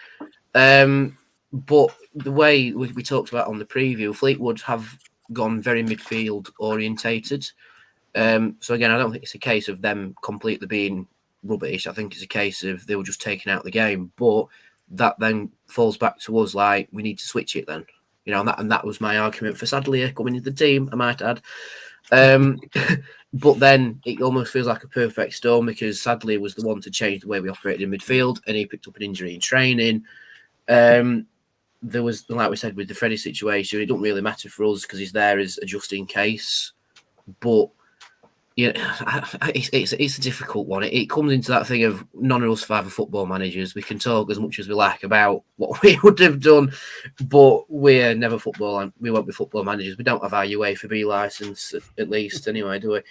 But the way we talked about on the preview, Fleetwood have gone very midfield orientated. So again, I don't think it's a case of them completely being rubbish. I think it's a case of they were just taking out the game. But that then falls back to us, like we need to switch it then. You know, and that was my argument for Sadlier coming into the team, I might add. But then it almost feels like a perfect storm, because Sadlier was the one to change the way we operated in midfield, and he picked up an injury in training. There was, like we said, with the Freddie situation, it don't really matter for us because he's there as a just in case. But yeah, it's a difficult one. It comes into that thing of none of us father football managers. We can talk as much as we like about what we would have done, but we're never football, and we won't be football managers. We don't have our UEFA B license, at least, anyway, do we?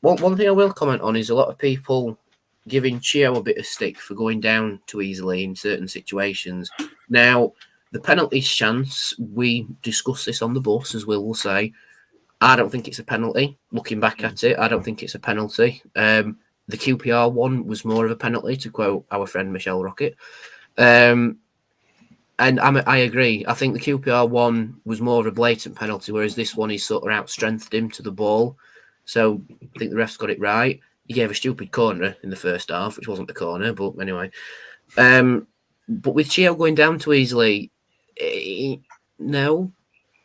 One thing I will comment on is a lot of people giving Chio a bit of stick for going down too easily in certain situations. Now, the penalty chance, we discussed this on the bus, as Will say. I don't think it's a penalty. Looking back at it, I don't think it's a penalty. The QPR one was more of a penalty, to quote our friend Michelle Rocket. And I agree. I think the QPR one was more of a blatant penalty, whereas this one, he sort of out-strengthened him to the ball. So I think the refs got it right. He gave a stupid corner in the first half, which wasn't the corner, but anyway. But with Chio going down too easily, no.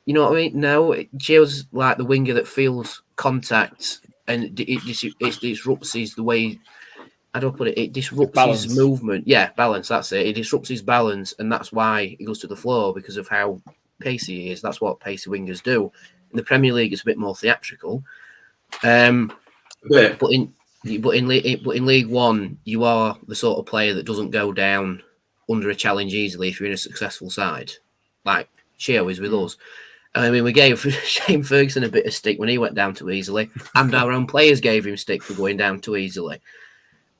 You know what I mean? No, Chio's like the winger that feels contact, and it disrupts the way. How do I put it? It disrupts his movement. Yeah, balance. That's it. It disrupts his balance, and that's why he goes to the floor, because of how pacey he is. That's what pacey wingers do. In the Premier League, it's a bit more theatrical. But in League One, you are the sort of player that doesn't go down under a challenge easily if you're in a successful side, like Chio is with us. I mean, we gave Shane Ferguson a bit of stick when he went down too easily, and our own players gave him stick for going down too easily.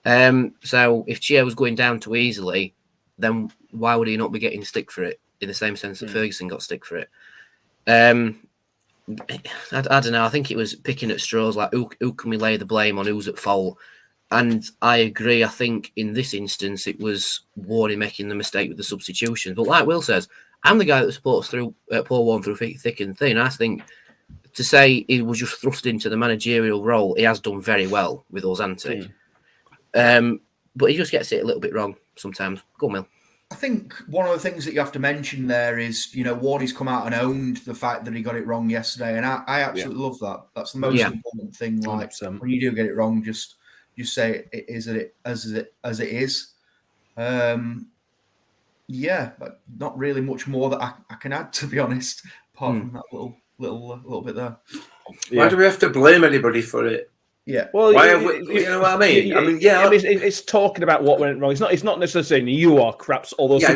So if Chio was going down too easily, then why would he not be getting stick for it, in the same sense that Ferguson got stick for it? I don't know. I think it was picking at straws, like who can we lay the blame on, who's at fault? And I agree. I think in this instance, it was Warney making the mistake with the substitution. But like Will says, I'm the guy that supports Paul Warne through thick and thin. I think to say he was just thrust into the managerial role, he has done very well with us, hasn't he? But he just gets it a little bit wrong sometimes. Go on, Will. I think one of the things that you have to mention there is, Warney's come out and owned the fact that he got it wrong yesterday, and I absolutely love that. That's the most important thing. Like 100%. When you do get it wrong, just say it is as it is. Yeah, but not really much more that I can add, to be honest, apart from that little bit there. Why do we have to blame anybody for it? Yeah. Well, why have we, you know what I mean? It's talking about what went wrong. It's not necessarily saying you are craps. Although I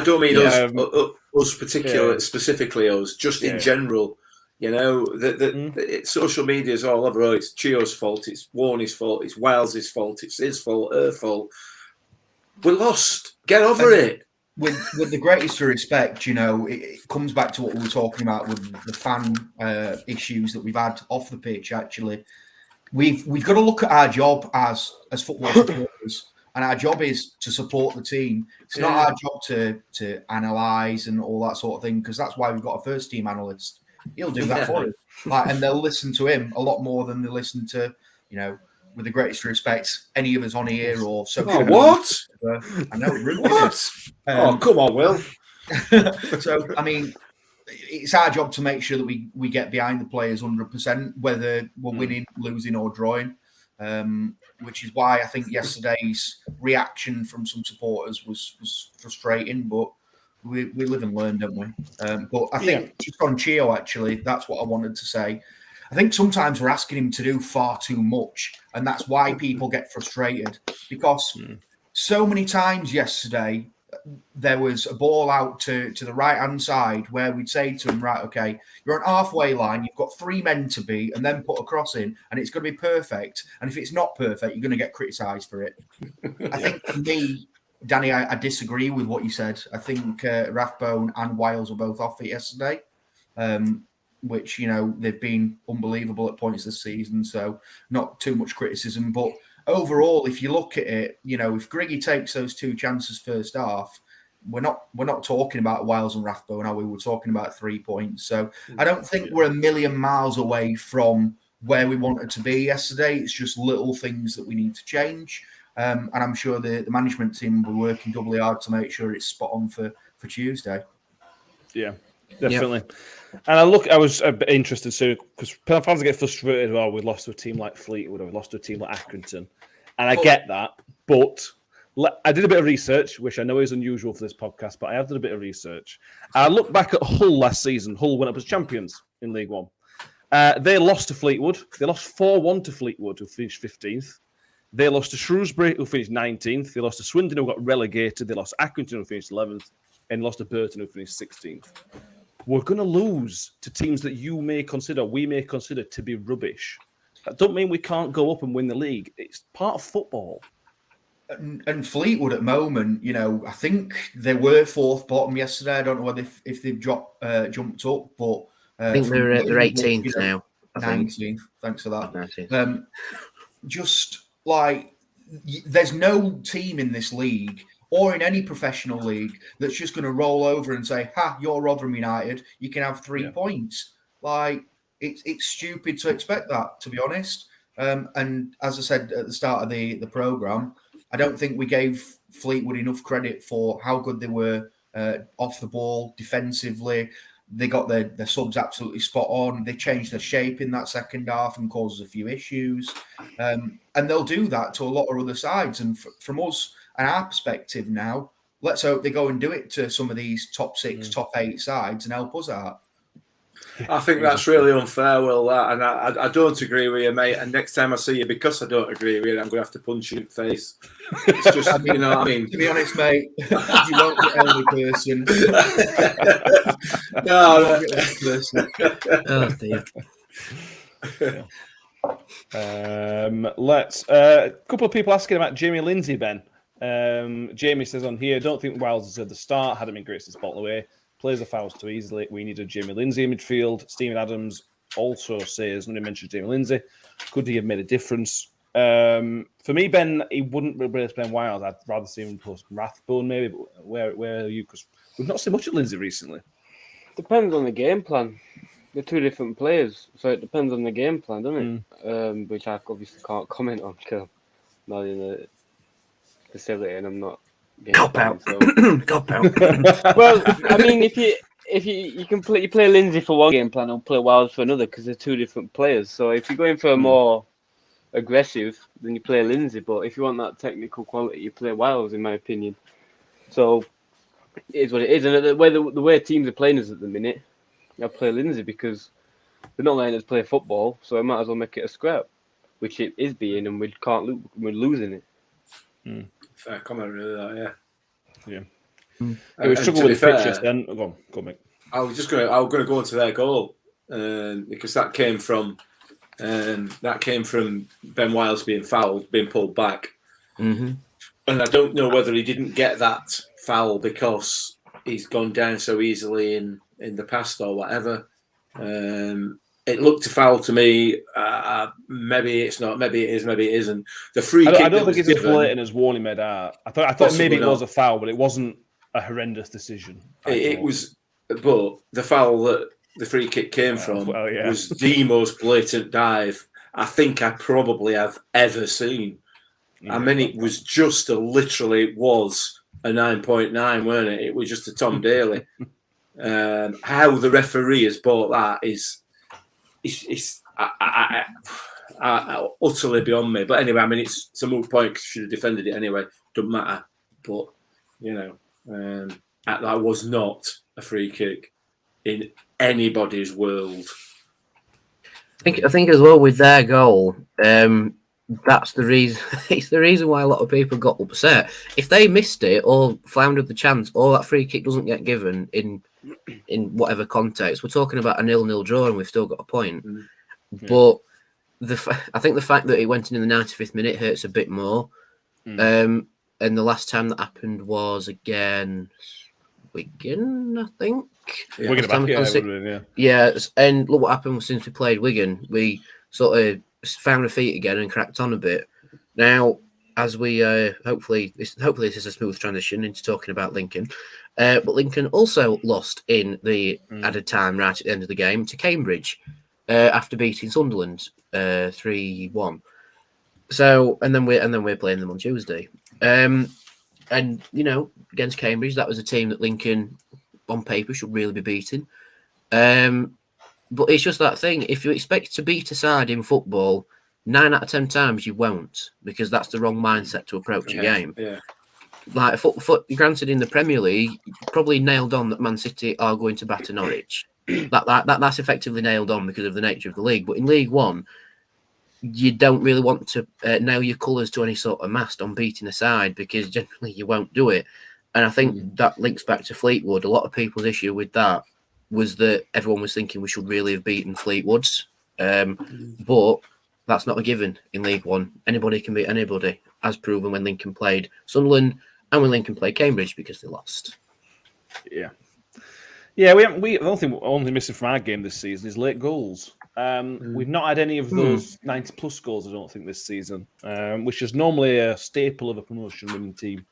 don't mean us specifically us, just in general. Social media is all over. Oh, it's Chio's fault. It's Warney's fault. It's Wiles' fault. It's his fault. Her fault. We're lost. Get over it. With the greatest of respect, it comes back to what we were talking about with the fan issues that we've had off the pitch. Actually, we've got to look at our job as football supporters, and our job is to support the team. It's not our job to analyse and all that sort of thing, because that's why we've got a first team analyst. He'll do that for us, and they'll listen to him a lot more than they listen to with the greatest respect, any of us on here or social Oh, media. what? I know, rude, What? isn't it? Oh, come on, Will. So, I mean, it's our job to make sure that we get behind the players 100%, whether we're winning, losing, or drawing. Which is why I think yesterday's reaction from some supporters was frustrating. But we live and learn, don't we? But I think just on Chio, actually, that's what I wanted to say. I think sometimes we're asking him to do far too much, and that's why people get frustrated. Because so many times yesterday, there was a ball out to the right-hand side where we'd say to him, right, okay, you're on halfway line, you've got 3 men to beat, and then put a cross in, and it's going to be perfect. And if it's not perfect, you're going to get criticised for it. I think for me, Danny, I disagree with what you said. I think Rathbone and Wiles were both off it yesterday, which, they've been unbelievable at points this season, so not too much criticism. But overall, if you look at it, if Griggy takes those 2 chances first half, we're not talking about Wiles and Rathbone, are we? We're talking about 3 points. So I don't think we're a million miles away from where we wanted to be yesterday. It's just little things that we need to change. And I'm sure the management team will be working doubly hard to make sure it's spot on for Tuesday. Yeah, definitely. Yep. And I was a bit interested too, because fans get frustrated. Oh, we lost to a team like Fleetwood, or we lost to a team like Accrington, and I get that. But I did a bit of research, which I know is unusual for this podcast, but I have done a bit of research. I looked back at Hull last season. Hull went up as champions in League One. They lost to Fleetwood. They lost 4-1 to Fleetwood, who finished 15th. They lost to Shrewsbury, who finished 19th. They lost to Swindon, who got relegated. They lost to Accrington, who finished 11th, and lost to Burton, who finished 16th. We're going to lose to teams that we may consider to be rubbish. That don't mean we can't go up and win the league. It's part of football. And Fleetwood at the moment, I think they were 4th bottom yesterday. I don't know whether if they've jumped up, but I think they're 18th now. 19th. Thanks for that. Just like there's no team in this league or in any professional league that's just going to roll over and say, "Ha, you're Rotherham United. You can have 3 points." Like it's stupid to expect that, to be honest. And as I said at the start of the program, I don't think we gave Fleetwood enough credit for how good they were off the ball defensively. They got their subs absolutely spot on. They changed their shape in that second half and caused a few issues. And they'll do that to a lot of other sides. And from us and our perspective now, let's hope they go and do it to some of these top 6, top 8 sides and help us out. I think that's really unfair, Will, that. And I don't agree with you, mate. And next time I see you, because I don't agree with you, I'm going to have to punch you in the face. It's just, To be honest, mate, you won't be the only person. No. Oh, dear. Let's a couple of people asking about Jamie Lindsay, Ben. Jamie says on here, don't think Wiles deserved the start, hadn't been great since bottle away. Plays the fouls too easily. We needed Jamie Lindsay in midfield. Stephen Adams also says, when he mentions Jamie Lindsay, could he have made a difference? For me, Ben, he wouldn't replace Ben Wiles. I'd rather see him post Rathbone, maybe. But where are you? Because we've not seen much of Lindsay recently. Depends on the game plan. They're 2 different players, so it depends on the game plan, doesn't it? Which I obviously can't comment on because I'm not in the facility and I'm not. Cop out. So. Cop out. Well, I mean, if you can play Lindsay for one game plan and play Wiles for another because they're 2 different players. So if you're going for a more aggressive, then you play Lindsay. But if you want that technical quality, you play Wiles, in my opinion. So it is what it is. And the way teams are playing us at the minute, I play Lindsay because they're not letting us play football. So I might as well make it a scrap, which it is being, and we're losing it. Fair comment, really, that, yeah. It was struggle with the pitches then. Go on, mate. I was going to go into their goal because that came from Ben Wiles being fouled, being pulled back. Mm-hmm. And I don't know whether he didn't get that foul because he's gone down so easily in the past or whatever. It looked a foul to me. Maybe it's not. Maybe it is. Maybe it isn't. The free kick. I don't think it's as blatant as Warney made out. I thought maybe it was a foul, but it wasn't a horrendous decision. It was, but the foul that the free kick came from was the most blatant dive I think I probably have ever seen. I mean, it was just literally it was a 9.9, weren't it? It was just a Tom Daly. How the referee has bought that is utterly beyond me. But anyway, I mean, it's a moot point because she should have defended it anyway. Doesn't matter. But, that was not a free kick in anybody's world. I think as well with their goal, that's the reason. It's the reason why a lot of people got upset. If they missed it or floundered the chance, or that free kick doesn't get given in whatever context, we're talking about a 0-0 draw and we've still got a point. Yeah. But I think the fact that it went in the 95th minute hurts a bit more. And the last time that happened was against Wigan, I think. Yeah. Wigan back, yeah. And look what happened since we played Wigan. We sort of found our feet again and cracked on a bit. Now, as we hopefully this is a smooth transition into talking about Lincoln. But Lincoln also lost in the added time right at the end of the game to Cambridge after beating Sunderland 3-1. So and then we're playing them on Tuesday. And against Cambridge, that was a team that Lincoln on paper should really be beating. But it's just that thing. If you expect to beat a side in football, 9 out of 10 times you won't, because that's the wrong mindset to approach a game. Yeah. Like, granted, in the Premier League, probably nailed on that Man City are going to batter Norwich. That's effectively nailed on because of the nature of the league. But in League One, you don't really want to nail your colours to any sort of mast on beating a side, because generally you won't do it. And I think that links back to Fleetwood. A lot of people's issue with that was that everyone was thinking we should really have beaten Fleetwoods. But that's not a given in League One. Anybody can beat anybody, as proven when Lincoln played Sunderland and when Lincoln played Cambridge, because they lost. Yeah. Yeah, the only thing we're only missing from our game this season is late goals. We've not had any of those 90-plus goals, I don't think, this season, which is normally a staple of a promotion-winning team.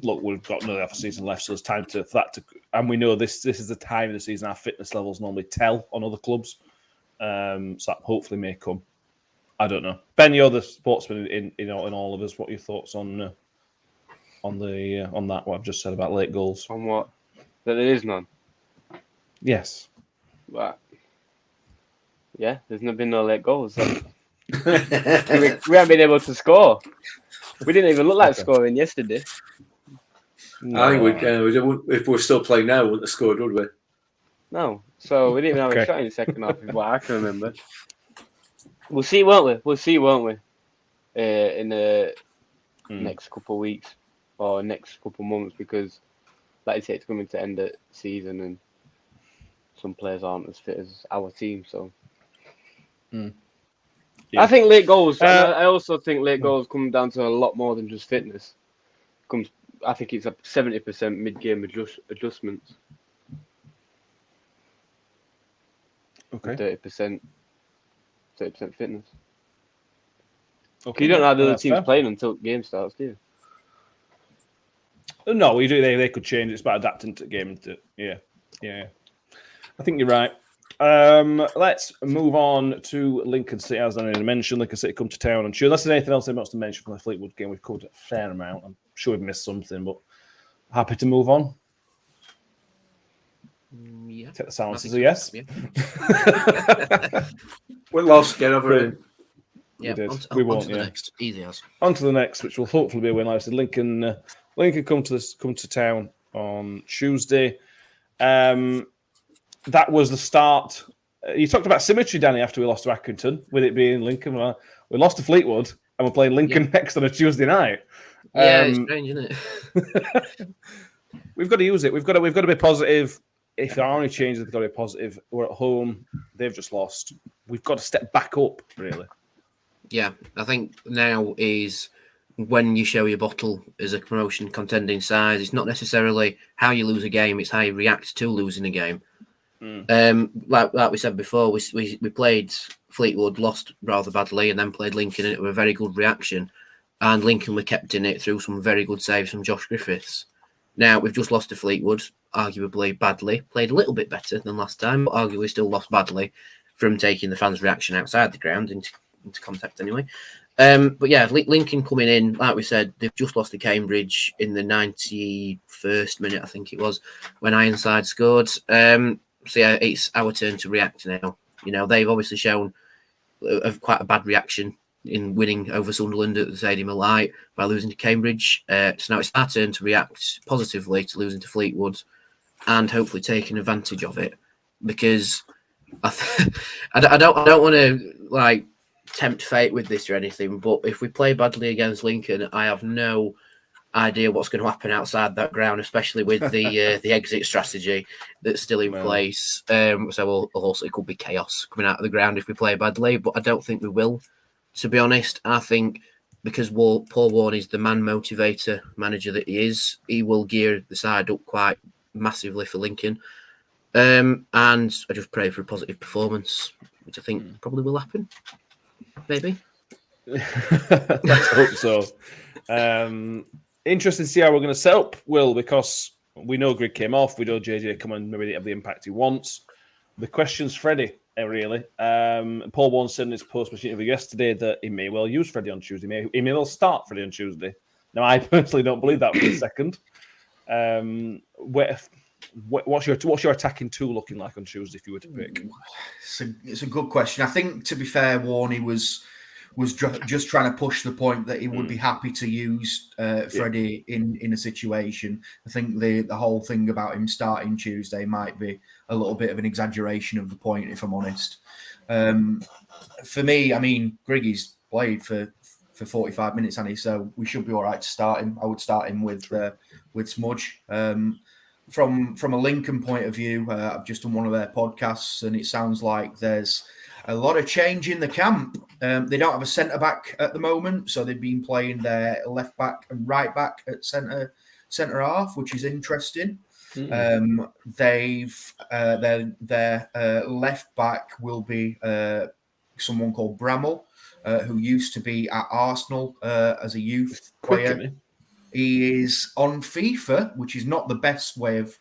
Look, we've got another half a season left, so there's time for that to, and we know this is the time of the season our fitness levels normally tell on other clubs. So that hopefully may come. I don't know. Ben, you're the sportsman in all of us. What are your thoughts on that? What I've just said about late goals? On what? That there is none. Yes. But yeah, there's not been no late goals. So. we haven't been able to score. We didn't even look like scoring yesterday. No. I think if we're still playing now, we wouldn't have scored, would we? No. So we didn't even have a shot in the second half, is what I can remember. We'll see, won't we? In the next couple of weeks or next couple of months, because, like I say, it's coming to end the season and some players aren't as fit as our team. So Yeah. I think late goals. I also think late goals come down to a lot more than just fitness. I think it's a 70% mid-game adjustments. Okay. 30% fitness. Okay. You don't have the other teams fair. playing until the game starts, do you? No, we do. They could change. It's about adapting to the game. Yeah. I think you're right. Let's move on to Lincoln City. As I mentioned, Lincoln City come to town on Tuesday. Unless there's anything else they want to mention from the Fleetwood game, we've covered a fair amount. I'm sure we've missed something, but happy to move on. Yeah. Take the silence as a yes. Yeah. We lost. Get over it. Yeah. did. On won't. to the next. Easy as. On to the next, which will hopefully be a win. Like I said, Lincoln come to town on Tuesday. That was the start. You talked about symmetry, Danny, after we lost to Accrington, with it being Lincoln. We lost to Fleetwood, and we're playing Lincoln next on a Tuesday night. Yeah, it's strange, isn't it? We've got to use it. We've got to be positive. If there are any changes, they've got to be positive. We're at home. They've just lost. We've got to step back up, really. Yeah, I think now is when you show your bottle as a promotion contending side. It's not necessarily how you lose a game; it's how you react to losing a game. Like we said before, we played Fleetwood, lost rather badly, and then played Lincoln, and it was a very good reaction. And Lincoln were kept in it through some very good saves from Josh Griffiths. Now we've just lost to Fleetwood, arguably badly. Played a little bit better than last time, but arguably still lost badly. from taking the fans' reaction outside the ground into context anyway. But yeah, Lincoln coming in, like we said, they've just lost to Cambridge in the 91st minute, I think it was, when Ironside scored. So yeah, it's our turn to react now. You know, they've obviously shown quite a bad reaction in winning over Sunderland at the Stadium of Light by losing to Cambridge. So now it's our turn to react positively to losing to Fleetwood and hopefully taking advantage of it, because I don't want to like tempt fate with this or anything, but if we play badly against Lincoln, I have no idea what's going to happen outside that ground, especially with the exit strategy that's still in place. So also it could be chaos coming out of the ground if we play badly, but I don't think we will, to be honest. I think because Paul Warne is the man motivator manager that he is, he will gear the side up quite massively for Lincoln. And I just pray for a positive performance, which I think probably will happen. Maybe. Let's hope so. Interesting to see how we're going to set up, Will, because we know Grig came off. We know JJ come on, maybe didn't have the impact he wants. The question's Freddie, really. Paul Warne said in his post-match interview yesterday that he may well use Freddie on Tuesday. He may well start Freddie on Tuesday. Now, I personally don't believe that for a second. What's your attacking tool looking like on Tuesday if you were to pick? It's a good question. I think, to be fair, Warney was just trying to push the point that he would be happy to use Freddie in a situation. I think the whole thing about him starting Tuesday might be a little bit of an exaggeration of the point, if I'm honest. For me, I mean, Griggy's played for 45 minutes, hasn't he? So we should be all right to start him. I would start him with Smudge. From a Lincoln point of view, I've just done one of their podcasts, and it sounds like there's a lot of change in the camp. They don't have a centre back at the moment, so they've been playing their left back and right back at centre half, which is interesting. Their left back will be someone called Bramall, who used to be at Arsenal as a youth player. He is on FIFA, which is not the best way of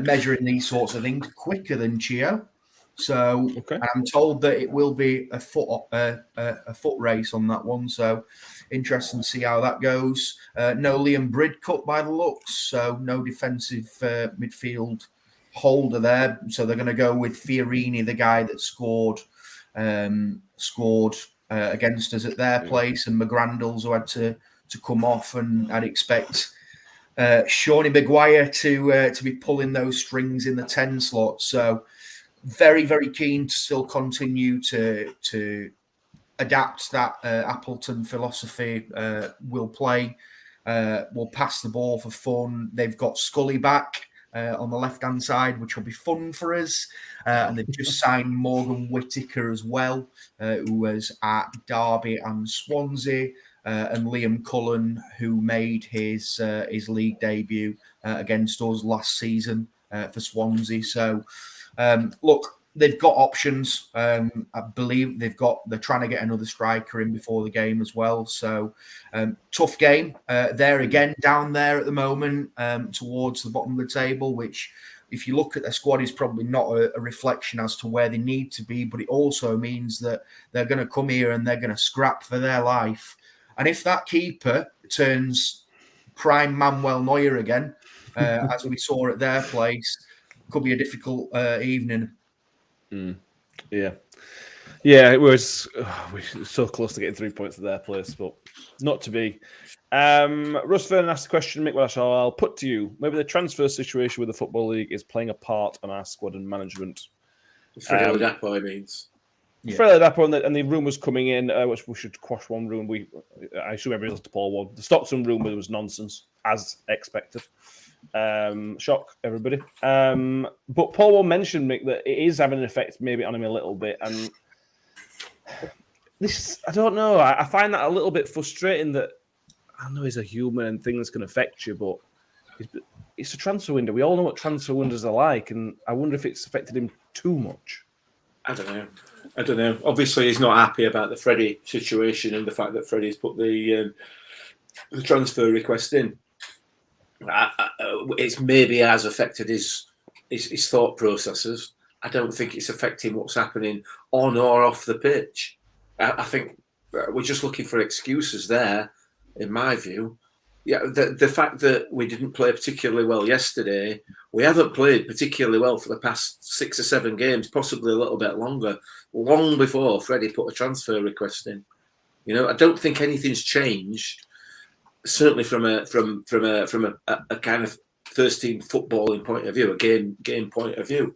measuring these sorts of things, quicker than Chio. So I'm told that it will be a foot race on that one. So interesting to see how that goes. No Liam Bridcut by the looks, so no defensive midfield holder there. So they're going to go with Fiorini, the guy that scored against us at their place, and McGrandles, who had to come off, and I'd expect Shawnee Maguire to be pulling those strings in the 10 slot. So very, very keen to still continue to adapt that Appleton philosophy. We'll play, we'll pass the ball for fun. They've got Scully back on the left-hand side, which will be fun for us. And they've just signed Morgan Whittaker as well, who was at Derby and Swansea, and Liam Cullen, who made his league debut against us last season for Swansea. So, look, they've got options. I believe they're trying to get another striker in before the game as well. So tough game. They're again down there at the moment towards the bottom of the table, which, if you look at their squad, is probably not a reflection as to where they need to be. But it also means that they're going to come here and they're going to scrap for their life. And if that keeper turns prime Manuel Neuer again, as we saw at their place, could be a difficult evening. Yeah, it was so close to getting 3 points at their place, but not to be. Russ Vernon asked the question, Mick, which I'll put to you. Maybe the transfer situation with the Football League is playing a part on our squad and management. Freddie Ladapo, means. Yeah. Freddie Ladapo and the rumours coming in, which we should quash one room. I assume everybody else to Paul Ward. The Stockton rumour was nonsense, as expected. Shock everybody. But Paul Ward mentioned, Mick, that it is having an effect maybe on him a little bit, and this, I don't know. I find that a little bit frustrating. That I know he's a human and things can affect you, but it's a transfer window. We all know what transfer windows are like, and I wonder if it's affected him too much. I don't know. Obviously, he's not happy about the Freddie situation and the fact that Freddie's put the transfer request in. It's maybe has affected his thought processes. I don't think it's affecting what's happening on or off the pitch. I think we're just looking for excuses there, in my view. Yeah, the fact that we didn't play particularly well yesterday, we haven't played particularly well for the past 6 or 7 games, possibly a little bit longer, long before Freddie put a transfer request in. I don't think anything's changed. Certainly from a kind of first team footballing point of view, a game point of view.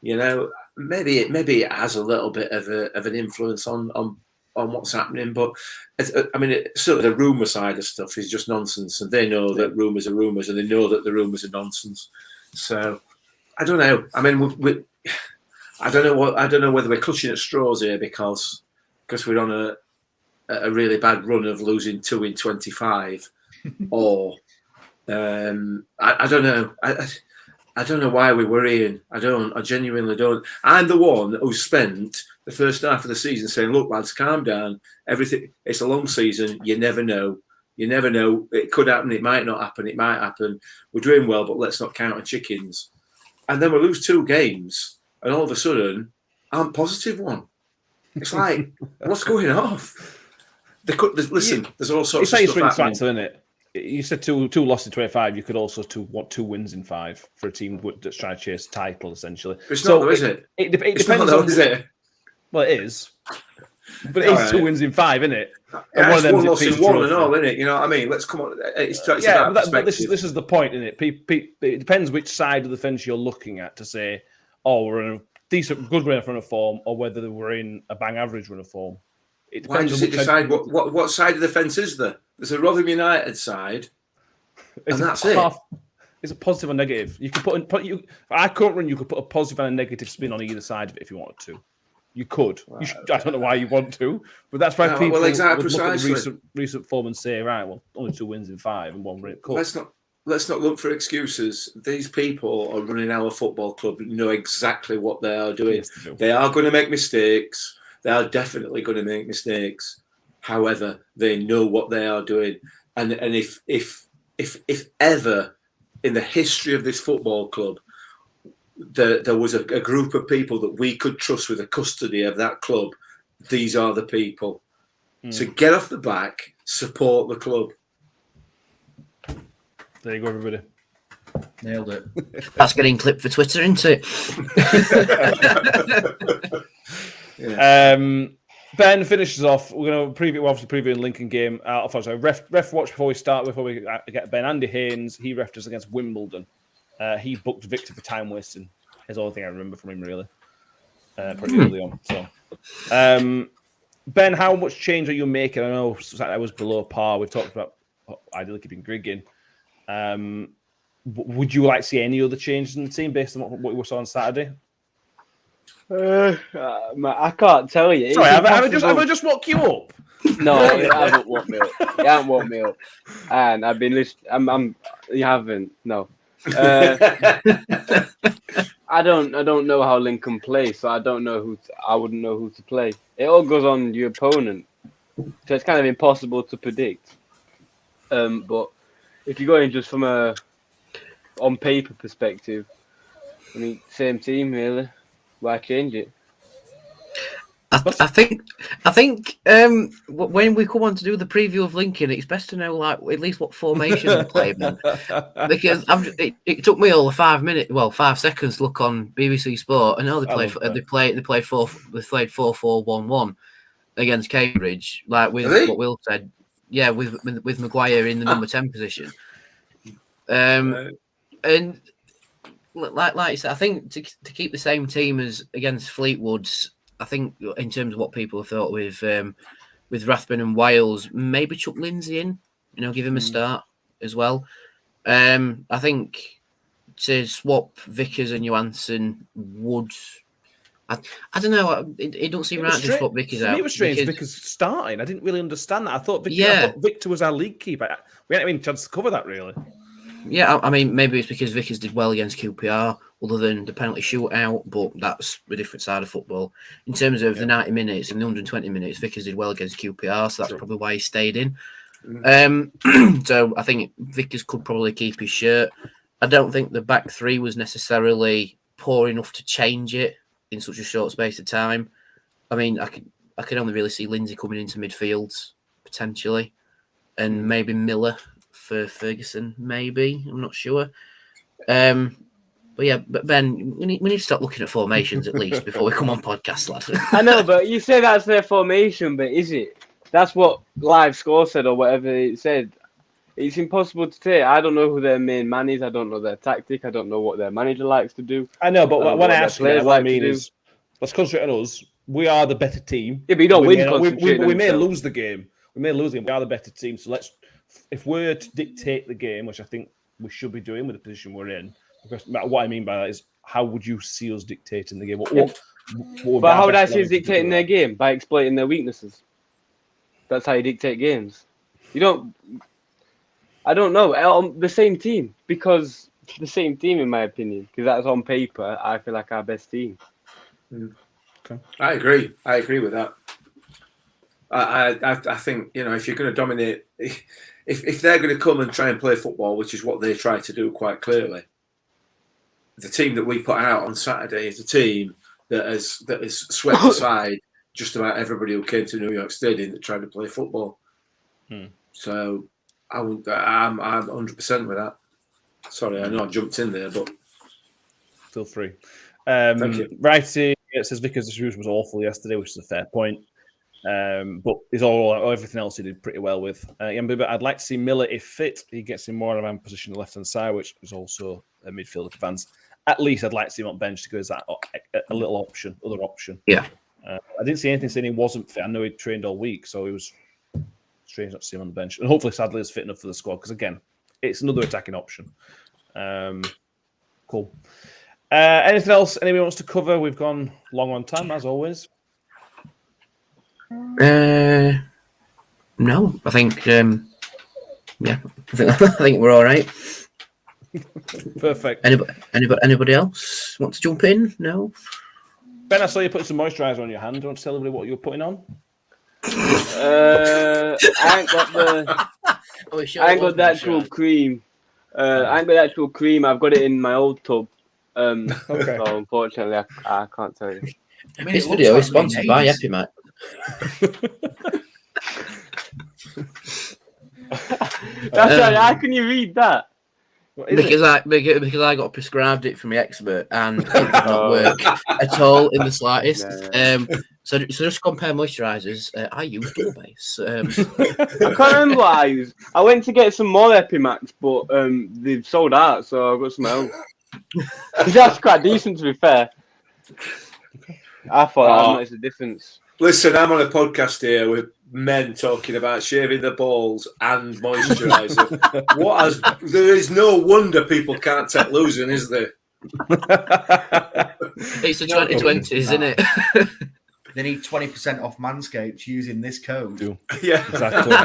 Maybe it has a little bit of an influence on what's happening, but certainly the rumour side of stuff is just nonsense, and they know that rumours are rumours, and they know that the rumours are nonsense. So I don't know. I don't know whether we're clutching at straws here because we're on a really bad run of losing 2 in 25, or I don't know. I don't know why we're worrying. I genuinely don't. I'm the one who spent the first half of the season saying, look, lads, calm down. It's a long season. You never know. It could happen. It might not happen. It might happen. We're doing well, but let's not count our chickens. And then we lose 2 games, and all of a sudden, I'm positive one. It's like, what's going off? There's all sorts of stuff happening. Isn't it? You said two losses in 25. You could also want 2 wins in 5 for a team that's trying to chase the title, essentially. It's not, though, is it? It depends on, is it? Well, it is. But it is 2 wins in 5, isn't it? And one of them loss in 1 and all, isn't it? You know what I mean? Let's come on. It's about but this is the point, isn't it? It depends which side of the fence you're looking at to say, oh, we're in a decent, good run of form, or whether we're in a bang average run of form. Why does it decide what side of the fence is there? There's a Rotherham United side, and that's it. It's a positive and negative. You can put I can't run. You could put a positive and a negative spin on either side of it if you wanted to. You could. Wow. I don't know why you want to, but that's why people would look at the recent form and say, right, well, only 2 wins in 5 and 1 win at cup. Let's not look for excuses. These people are running our football club and know exactly what they are doing. Yes, they are going to make mistakes. They are definitely going to make mistakes. However, they know what they are doing. And if ever in the history of this football club there was a group of people that we could trust with the custody of that club, these are the people. So get off the back, support the club. There you go, everybody. Nailed it. That's getting clipped for Twitter, isn't it? Yeah. Ben finishes off. We're going to previewing Lincoln game. Ref watch before we get Ben. Andy Haynes, he refed us against Wimbledon. He booked Victor for time wasting. Is the only thing I remember from him, really. Pretty early on. So, Ben, how much change are you making? I know I was below par. We've talked about ideally keeping Grigg in. Would you like to see any other changes in the team based on what we saw on Saturday? I can't tell you. Sorry, have I just woke you up? No, you haven't woke me up. You haven't woke me up. And I've been listening. You haven't. No. I don't know how Lincoln plays, so I wouldn't know who to play. It all goes on your opponent, so it's kind of impossible to predict. But if you're going just from a on paper perspective, I mean, same team really. Why change it? I think when we come on to do the preview of Lincoln, it's best to know at least what formation they play, man. Because it took me all 5 seconds to look on BBC Sport. I know they played 4-4-1-1 against Cambridge, like with what Will said. Yeah, with Maguire in the number 10 position. And like you said, I think to keep the same team as against Fleetwood's. I think in terms of what people have thought with Rathbone and Wiles, maybe chuck Lindsay in, give him a start as well. I think to swap Vickers and Johansson would. I don't know. It don't seem right to swap Vickers out. It was strange. Vickers starting. I didn't really understand that. I thought Victor was our league keeper. We hadn't even a chance to cover that really. Yeah, I mean, maybe it's because Vickers did well against QPR, other than the penalty shootout, but that's a different side of football. In terms of the 90 minutes and the 120 minutes, Vickers did well against QPR, so that's probably why he stayed in. So I think Vickers could probably keep his shirt. I don't think the back three was necessarily poor enough to change it. in such a short space of time. I mean, I can only really see Lindsay coming into midfield potentially, and maybe Miller for Ferguson. Maybe, I'm not sure. But yeah, but Ben, we need to stop looking at formations at least before we come on podcast, lad. I know, but you say that's their formation, but is it? That's what Live Score said or whatever it said. It's impossible to say. I don't know who their main man is. I don't know their tactic. I don't know what their manager likes to do. I know, but when I ask you, what I mean to is, let's concentrate on us. We are the better team. Yeah, but you don't win. We may lose the game. We may lose the game. We are the better team. So if we're to dictate the game, which I think we should be doing with the position we're in, because what I mean by that is, how would you see us dictating the game? But how would I see us dictating their game? By exploiting their weaknesses. That's how you dictate games. You don't. I don't know. The same team, because the same team, in my opinion, because that's on paper. I feel like our best team. Okay. I agree with that. I think, if you're going to dominate, if they're going to come and try and play football, which is what they try to do quite clearly, the team that we put out on Saturday is a team that has swept aside just about everybody who came to New York Stadium that tried to play football. So I'm 100% with that. Sorry, I know I jumped in there, but feel free. Thank you. Righty, it says Vickers' distribution was awful yesterday, which is a fair point. But it's everything else he did pretty well with. But I'd like to see Miller, if fit, he gets in more of a man position on the left hand side, which is also a midfielder advance. At least I'd like to see him on bench to go as that a little other option. Yeah. I didn't see anything saying he wasn't fit. I know he trained all week, so it was strange not to see him on the bench. And hopefully Sadler is fit enough for the squad, because again, it's another attacking option. Cool. Anything else anybody wants to cover? We've gone long on time, as always. No, I think I think we're all right. Perfect. Anybody else want to jump in? No. Ben, I saw you put some moisturiser on your hand. Do you want to tell everybody what you were putting on? I ain't got the actual cream. I ain't got the actual cream. I've got it in my old tub. Okay. So unfortunately, I can't tell you. I mean, This video is sponsored by Epimac. That's right. How can you read that? Because I got prescribed it from the expert and it did not work at all in the slightest. So just compare moisturisers. I use Double Base. I can't remember what I used. I went to get some more Epimax, but they've sold out, so I got some else. That's quite decent, to be fair. I thought that makes a difference. Listen, I'm on a podcast here with men talking about shaving their balls and moisturiser. There is no wonder people can't take losing, is there? It's the 2020s, isn't it? They need 20% off Manscaped using this code. Yeah, exactly.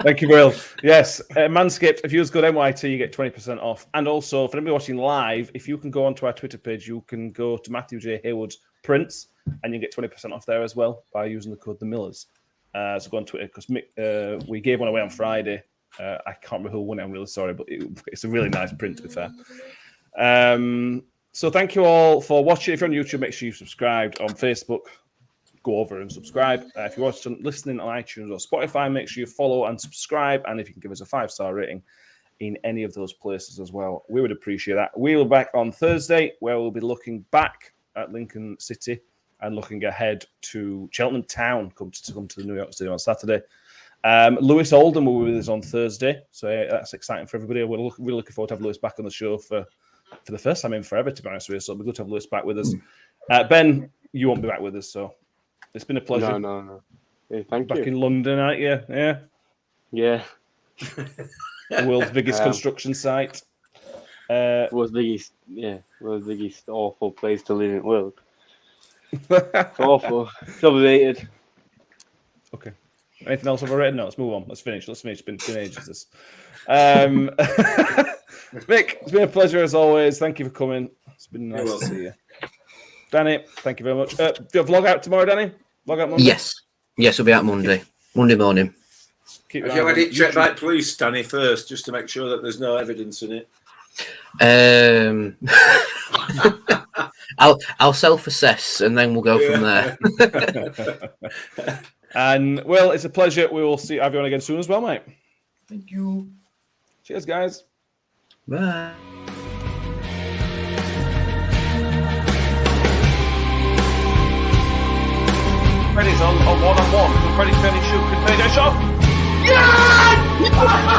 Thank you, Will. Yes, Manscaped, if you use code NYT, you get 20% off. And also, for anybody watching live, if you can go onto our Twitter page, you can go to Matthew J. Hayward's prints, and you get 20% off there as well by using the code The Millers. So go on Twitter, because we gave one away on Friday. I can't remember who won it. I'm really sorry, but it's a really nice print, to be fair. So thank you all for watching. If you're on YouTube, make sure you've subscribed. On Facebook, go over and subscribe. If you're listening on iTunes or Spotify, make sure you follow and subscribe. And if you can give us a 5-star rating in any of those places as well, we would appreciate that. We will be back on Thursday, where we'll be looking back at Lincoln City and looking ahead to Cheltenham Town come to the New York Stadium on Saturday. Lewis Oldham will be with us on Thursday, so that's exciting for everybody. We're really looking forward to have Lewis back on the show for the first time in forever, to be honest with you. So it'll be good to have Lewis back with us. Ben, you won't be back with us, so it's been a pleasure. No. Yeah, thank you. Back in London, aren't you? Yeah. Yeah. The world's biggest construction site. World's biggest awful place to live in the world. It's awful. It's overrated. Okay. Anything else overrated? No, let's move on. Let's finish. It's been ages, this. Vic, it's been a pleasure as always. Thank you for coming. It's been nice to see you. Danny, thank you very much. Do you have vlog out tomorrow, Danny? Vlog out Monday? Yes, we'll be out Monday morning. Have you had it checked by police, Danny, first, just to make sure that there's no evidence in it? I'll self-assess and then we'll go from there. And well, it's a pleasure. We will see everyone again soon as well, mate. Thank you. Cheers, guys. Bye. Credits on one-on-one. The credit finish shoot container shot. Yeah!